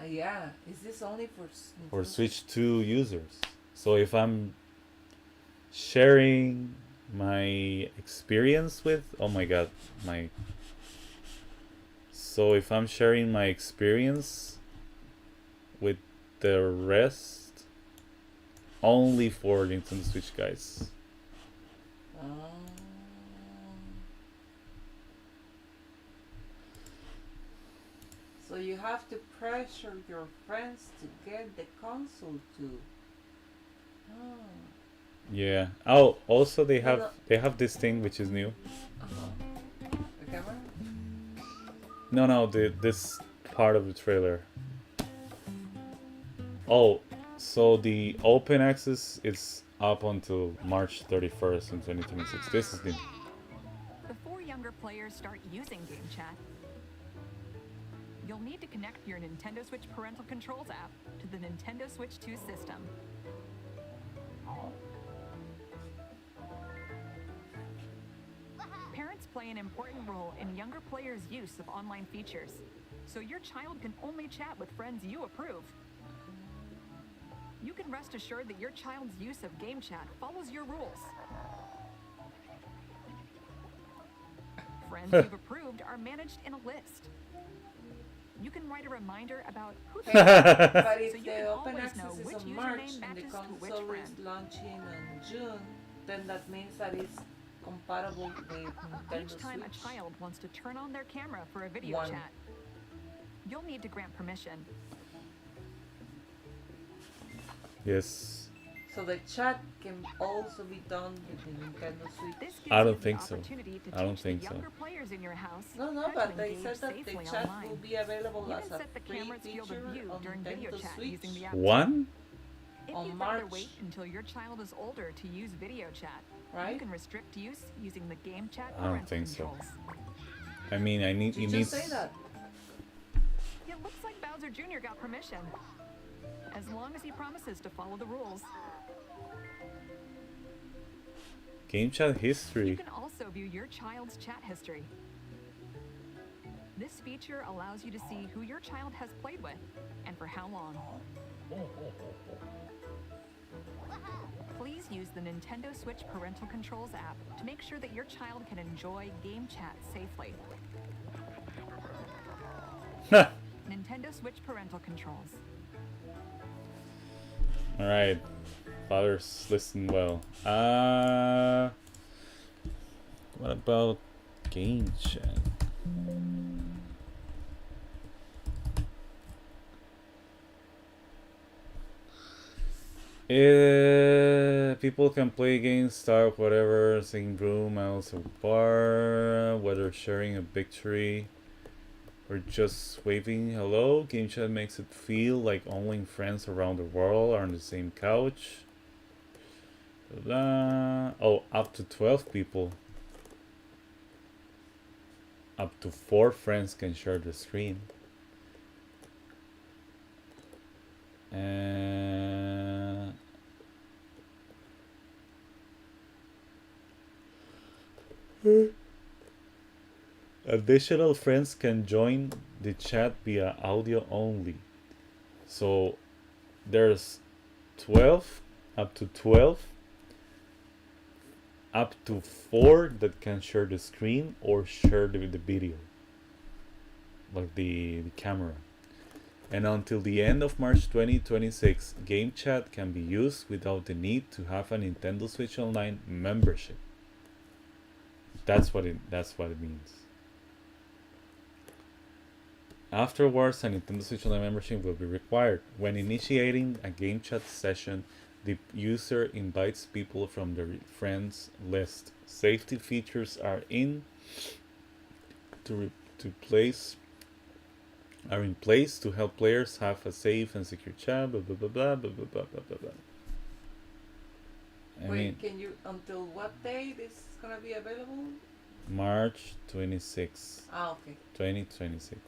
Yeah, is this only for For Switch 2 users? So if I'm sharing my experience with, oh my god, so if I'm sharing my experience with the rest, only for Nintendo Switch guys. So you have to pressure your friends to get the console too. Yeah. Oh, also they have this thing which is new. The camera? No, this part of the trailer. Oh, so the open access is up until March 31st in 2026. This is new. Before younger players start using Game Chat, you'll need to connect your Nintendo Switch Parental Controls app to the Nintendo Switch 2 system. Parents play an important role in younger players' use of online features, so your child can only chat with friends you approve. You can rest assured that your child's use of Game Chat follows your rules. Friends you've approved are managed in a list. You can write a reminder about who they are, But so if you the can open always access know is which on March username and the matches to which console friend. is launching in June, then that means that it's compatible with Nintendo Each time Switch. a child wants to turn on their camera for a video One. chat, you'll need to grant permission. Yes. So the chat can also be done with the Nintendo Switch. This gives I you don't the think so. opportunity to I don't teach the think so. younger players in your house No, how but to they engage said that the safely chat online. will be available You as can a set the free camera's field of feature view on during video Nintendo chat Switch. using the app. One? If On you'd rather March. wait until your child is older to use video chat, Right? you can restrict use using the Game Chat I don't parental think so. controls. I mean, You it just needs. say that. It looks like Bowser Jr. got permission, as long as he promises to follow the rules. Game chat You history. can also view your child's chat history. This feature allows you to see who your child has played with and for how long. Please use the Nintendo Switch Parental Controls app to make sure that your child can enjoy Game Chat safely. Nintendo Switch Parental Controls. All right, fathers, listen well. What about game chat? People can play games, talk, whatever, sing room, mouse, or bar, whether sharing a victory or just waving hello. Game chat makes it feel like only friends around the world are on the same couch. Oh, up to 12 people. Up to 4 friends can share the screen. Additional friends can join the chat via audio only. So there's 12, up to 12, up to 4 that can share the screen or share the video, like the camera. And until the end of March 2026, Game Chat can be used without the need to have a Nintendo Switch Online membership. That's what it means. Afterwards, a Nintendo Switch Online membership will be required. When initiating a Game Chat session, the user invites people from their friends list. Safety features are in place to help players have a safe and secure chat. Blah blah blah blah blah blah blah blah blah. Wait, can you until what day this is gonna be available? March 26. Okay. 2026.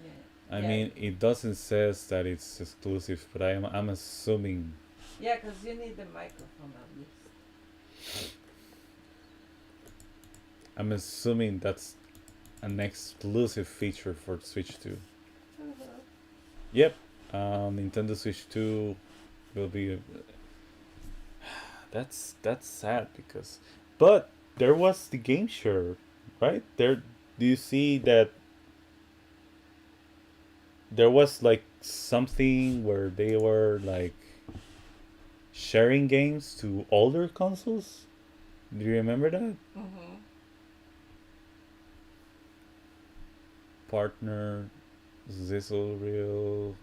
Yeah. I mean, it doesn't says that it's exclusive, but I'm assuming. Yeah, because you need the microphone at least. I'm assuming that's an exclusive feature for Switch 2. Yep, Nintendo Switch 2 will be. That's sad because, but there was the game share, right? There, do you see that? There was like something where they were like sharing games to older consoles. Do you remember that? Mm-hmm. Partner, Zizzle Real.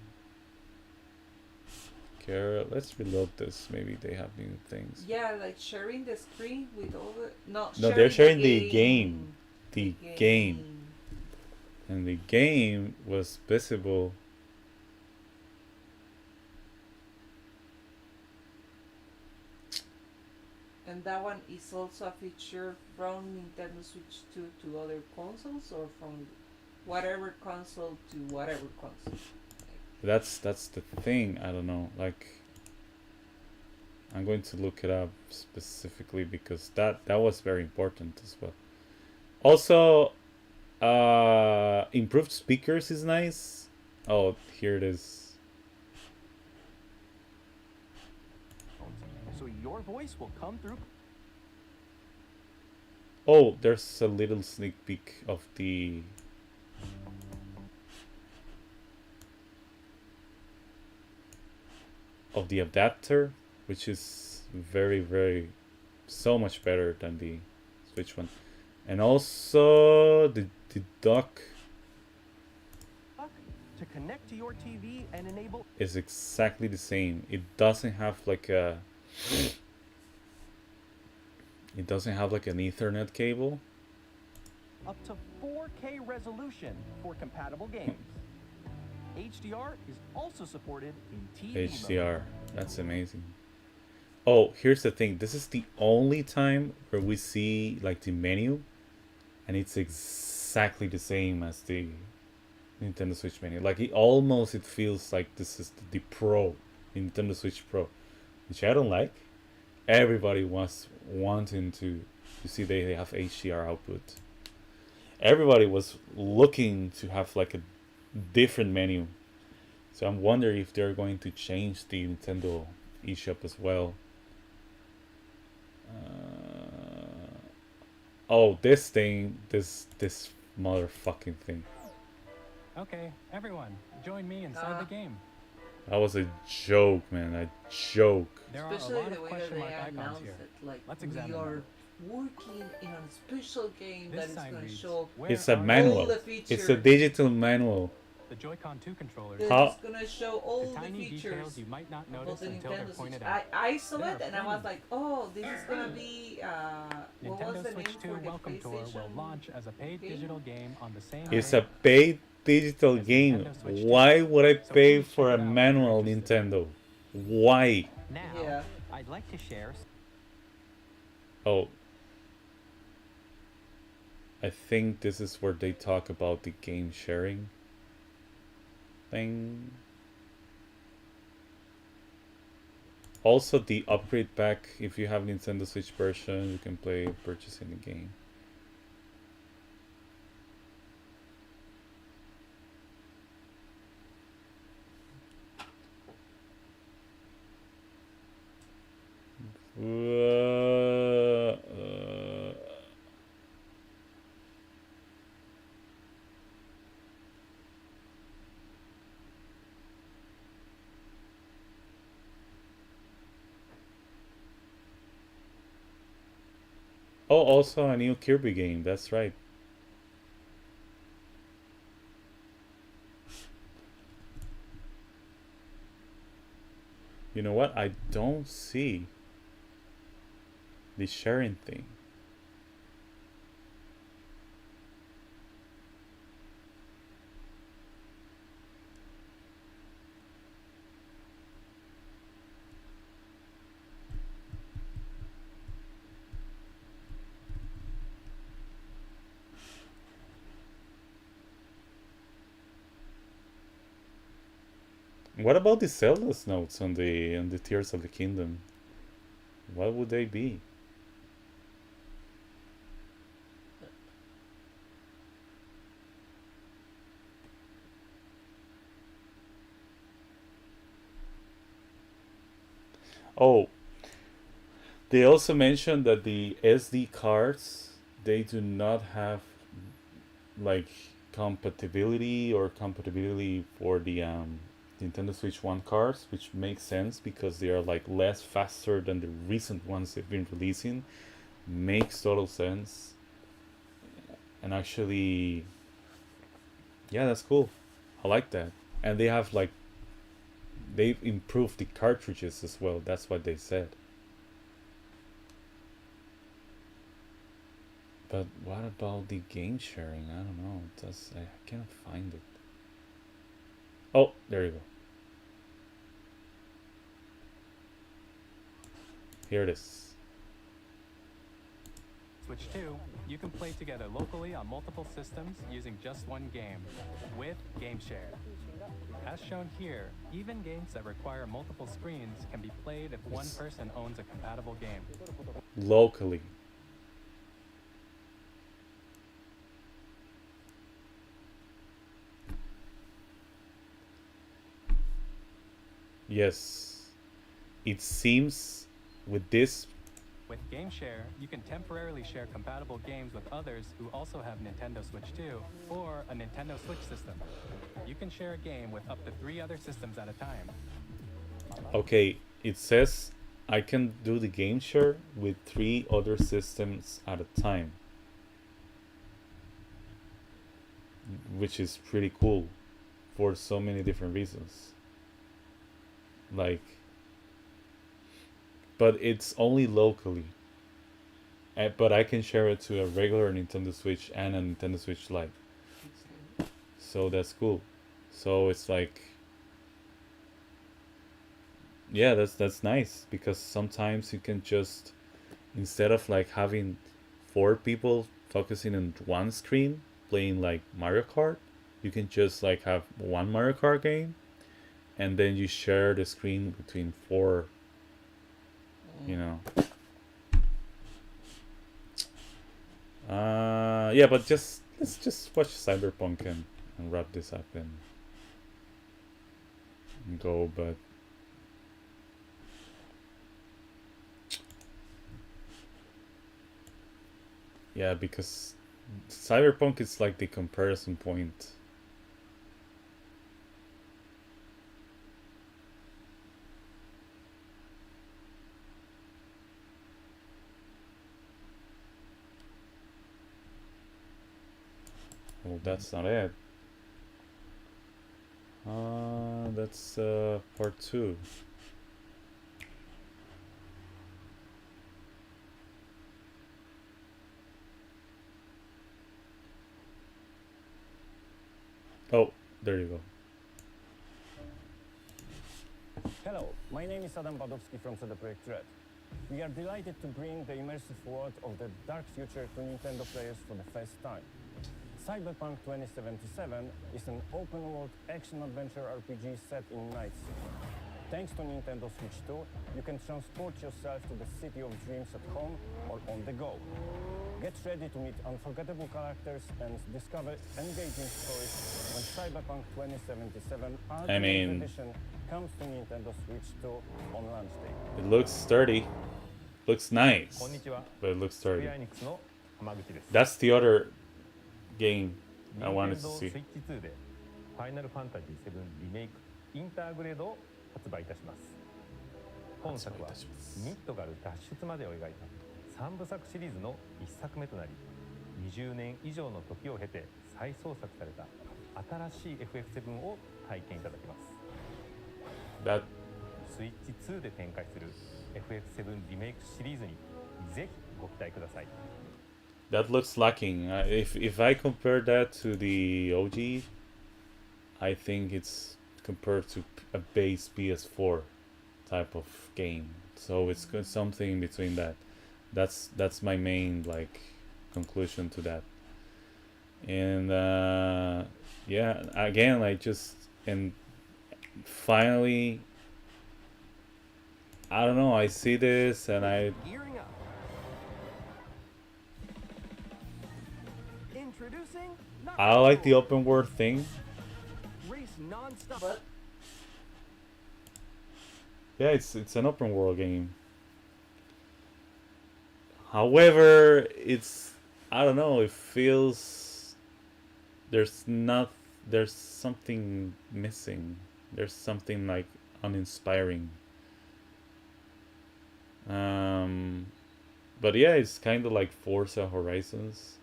Care. Let's reload this. Maybe they have new things. Yeah, like sharing the screen with all the No, they're sharing the game. The game. And the game was visible. And that one is also a feature from Nintendo Switch 2 to other consoles, or from whatever console to whatever console. That's the thing. I don't know. Like, I'm going to look it up specifically because that was very important as well. Also, improved speakers is nice. Oh, here it is. So your voice will come through. Oh, there's a little sneak peek of the adapter, which is very so much better than the Switch one. And also the dock to connect to your TV and enable is exactly the same. It doesn't have like an Ethernet cable. up to 4K resolution for compatible games. HDR is also supported in TV HDR. mode. That's amazing. Oh, here's the thing. This is the only time where we see like the menu, and it's exactly the same as the Nintendo Switch menu. Like it feels like this is the Pro, Nintendo Switch Pro, which I don't like. Everybody was wanting to see they have HDR output. Everybody was looking to have like a different menu. So I'm wondering if they're going to change the Nintendo eShop as well. Oh, this thing, this motherfucking thing. Okay, everyone, join me inside the game. That was a joke, man. A joke. There are Especially a lot the of way that question they mark icons announced here. it, like Let's we examine are them. working in a special game This that is sign going to reads, show It's a all manual. the It's features. a digital manual. The Joy-Con 2 controllers. It's going to show all the the tiny features details you might not about notice the until they're Nintendo Switch. pointed out. I saw There it are and I was plenty. like, oh, this is going to be what was Nintendo the Switch name 2 for the Welcome Tour will PlayStation launch as a paid game? digital game on the same It's day. a paid digital game. Why would I pay for a manual Nintendo? Why? Now, I'd like to share. Oh. I think this is where they talk about the game sharing thing. Also, the upgrade pack, if you have Nintendo Switch version, you can purchasing the game. Oh, also a new Kirby game, that's right. You know what? I don't see the sharing thing. What about the Zelda's notes on the Tears of the Kingdom? What would they be? Oh, they also mentioned that the SD cards, they do not have like compatibility for the Nintendo Switch 1 cards, which makes sense because they are like less faster than the recent ones they've been releasing. Makes total sense. And actually, yeah, that's cool. I like that. And they have like, they've improved the cartridges as well. That's what they said. But what about the game sharing? I don't know. I can't find it. Oh, there you go. Here it is. Switch 2, you can play together locally on multiple systems using just one game, with GameShare. As shown here, even games that require multiple screens can be played if one person owns a compatible game. Locally. Yes. It seems with this. With GameShare, you can temporarily share compatible games with others who also have Nintendo Switch 2 or a Nintendo Switch system. You can share a game with up to 3 other systems at a time. Okay, it says I can do the game share with 3 other systems at a time, which is pretty cool for so many different reasons. Like, but it's only locally. But I can share it to a regular Nintendo Switch and a Nintendo Switch Lite. So that's cool. So it's like, yeah, that's nice because sometimes you can just, instead of like having 4 people focusing on one screen playing like Mario Kart, you can just like have one Mario Kart game and then you share the screen between 4, you know. Yeah, but let's just watch Cyberpunk and wrap this up and go. But yeah, because Cyberpunk is like the comparison point. Well, that's not it. That's part 2. Oh, there you go. Hello, my name is Adam Badowski from CD Projekt Red. We are delighted to bring the immersive world of the dark future to Nintendo players for the first time. Cyberpunk 2077 is an open-world action-adventure RPG set in Night City. Thanks to Nintendo Switch 2, you can transport yourself to the city of dreams at home or on the go. Get ready to meet unforgettable characters and discover engaging stories when Cyberpunk 2077 Ultimate Edition comes to Nintendo Switch 2 on launch day. It looks sturdy. Looks nice. But it looks sturdy. That's the other game I wanted to see. ファイナルファンタジー7リメイクインターグレードを発売いたします。本作はミッドガル脱出までを描いた3部作シリーズの1作目となり、20年以上の時を経て再創作された新しい FF7 を体験いただけます。スイッチ2で展開する FF7 リメイクシリーズにぜひご期待ください。That looks lacking. If I compare that to the OG, I think it's compared to a base PS4 type of game. So it's something in between that. That's my main like conclusion to that. And yeah, again, and finally, I don't know. I see this and I like the open world thing. Yeah, it's an open world game. However, I don't know, it feels there's something missing. There's something like uninspiring. But yeah, it's kind of like Forza Horizons.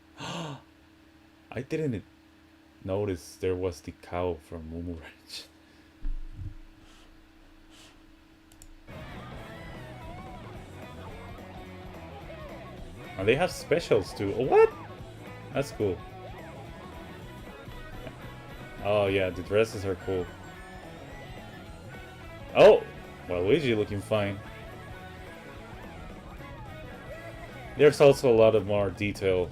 I didn't notice there was the cow from Moomoo Ranch. And they have specials too. Oh, what? That's cool. Oh yeah, the dresses are cool. Oh, well, Luigi looking fine. There's also a lot of more detail.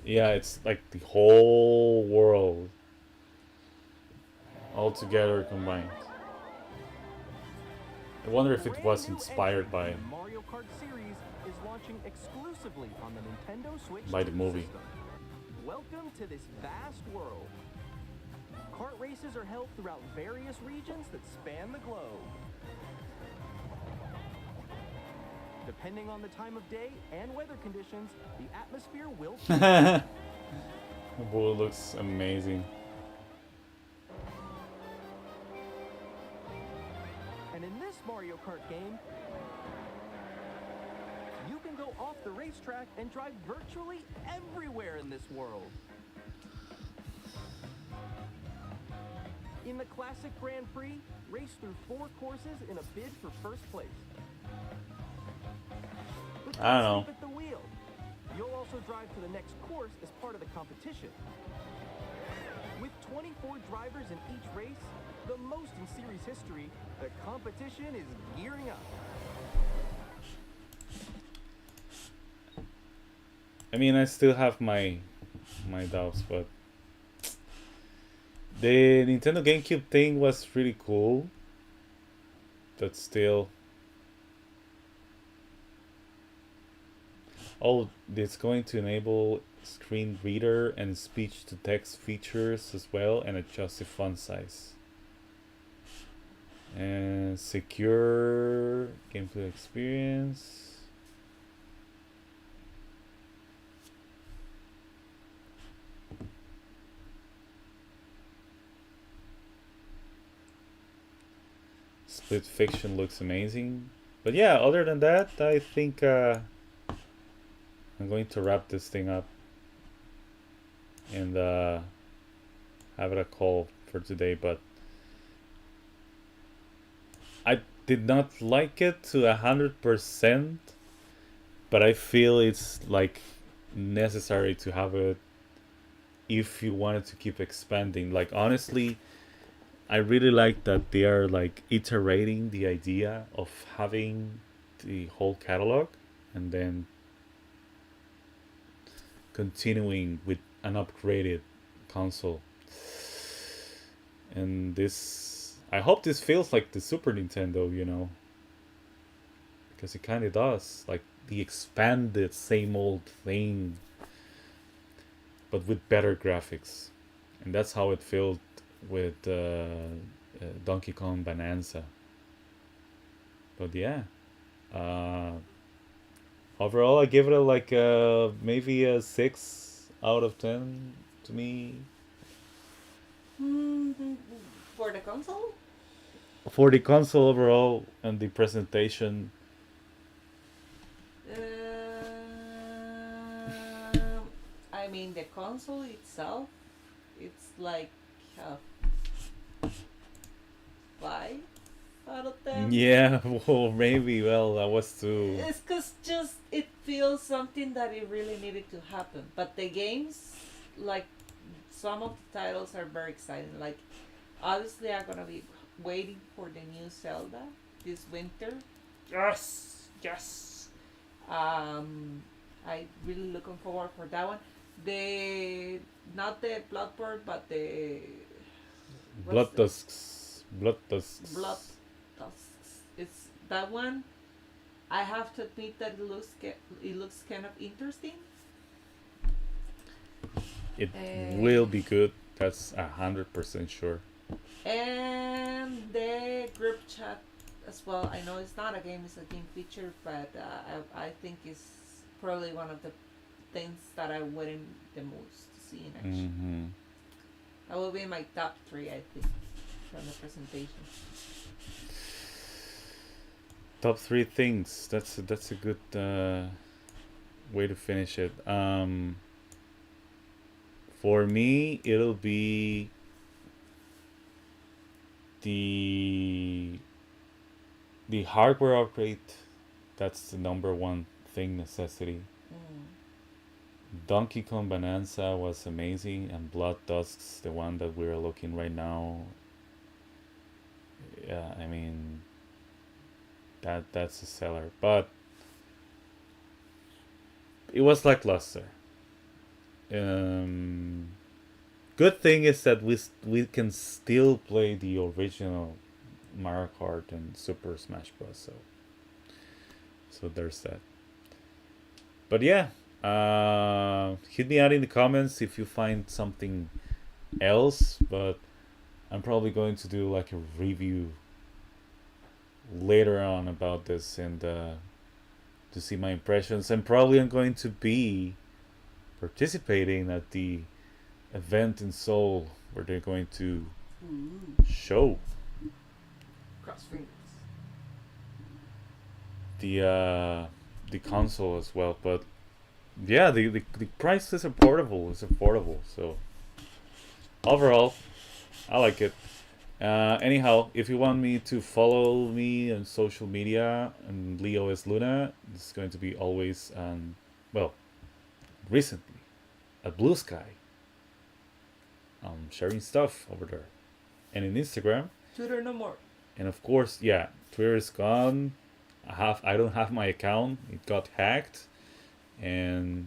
Yeah, it's like the whole world all together combined. I wonder if it was inspired by Mario Kart series is launching exclusively on the Nintendo Switch by the movie. system. Welcome to this vast world. Kart races are held throughout various regions that span the globe. Depending on the time of day and weather conditions, the atmosphere will change. The bull looks amazing. And in this Mario Kart game, you can go off the racetrack and drive virtually everywhere in this world. In the classic Grand Prix, race through 4 courses in a bid for first place. I don't know. At the wheel. You'll also drive to the next course as part of the competition. With 24 drivers in each race, the most in series history, the competition is gearing up. I mean, I still have my doubts, but the Nintendo GameCube thing was really cool, but still. Oh, it's going to enable screen reader and speech to text features as well, and adjust the font size. And secure gameplay experience. Split fiction looks amazing. But yeah, other than that, I think I'm going to wrap this thing up and have it a call for today. But I did not like it to 100%, but I feel it's like necessary to have it if you wanted to keep expanding. Like honestly, I really like that they are like iterating the idea of having the whole catalog and then continuing with an upgraded console. And this, I hope this feels like the Super Nintendo, you know, because it kind of does. Like the expanded same old thing, but with better graphics. And that's how it felt with Donkey Kong Bonanza. But yeah, overall I give it a like maybe a 6 out of 10 to me. For the console? For the console overall and the presentation. I mean, the console itself, it's like 5 out of 10. Yeah, well, maybe. Well, that was too. It's because just it feels something that it really needed to happen. But the games, like some of the titles are very exciting. Like, obviously, I'm gonna be waiting for the new Zelda this winter. Yes. I really looking forward for that one. The not the Bloodborne, but the Blood Tusks. Blood Tusks. It's that one. I have to admit that it looks kind of interesting. It will be good. That's 100% sure. And the group chat as well. I know it's not a game; it's a game feature, but I think it's probably one of the things that I wouldn't the most to see in action. Mm-hmm. That will be my top 3, I think, from the presentation. Top 3 things. That's a good way to finish it. For me, it'll be the hardware upgrade. That's the number one thing, necessity. Donkey Kong Bonanza was amazing, and Blood Tusks, the one that we're looking right now. Yeah, I mean, that's a seller, but it was lackluster. Good thing is that we can still play the original Mario Kart and Super Smash Bros. So there's that. But yeah, hit me out in the comments if you find something else. But I'm probably going to do like a review later on about this and to see my impressions. And probably I'm going to be participating at the event in Seoul where they're going to show Cross fingers. The console as well. But yeah, the price is affordable. It's affordable. So overall, I like it. Anyhow, if you want me to follow me on social media and Leo is Luna, it's going to be always recently at Blue Sky. I'm sharing stuff over there. And in Instagram. Twitter no more. And of course, yeah, Twitter is gone. I don't have my account. It got hacked. And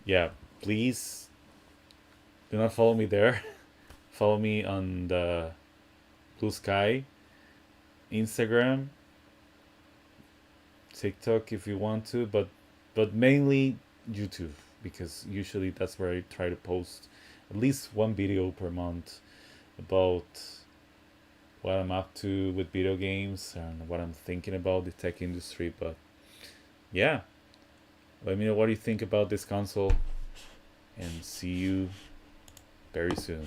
yeah, please do not follow me there. Follow me on the Blue Sky, Instagram, TikTok if you want to, but mainly YouTube, because usually that's where I try to post at least one video per month about what I'm up to with video games and what I'm thinking about the tech industry. But yeah, let me know what you think about this console, and see you very soon.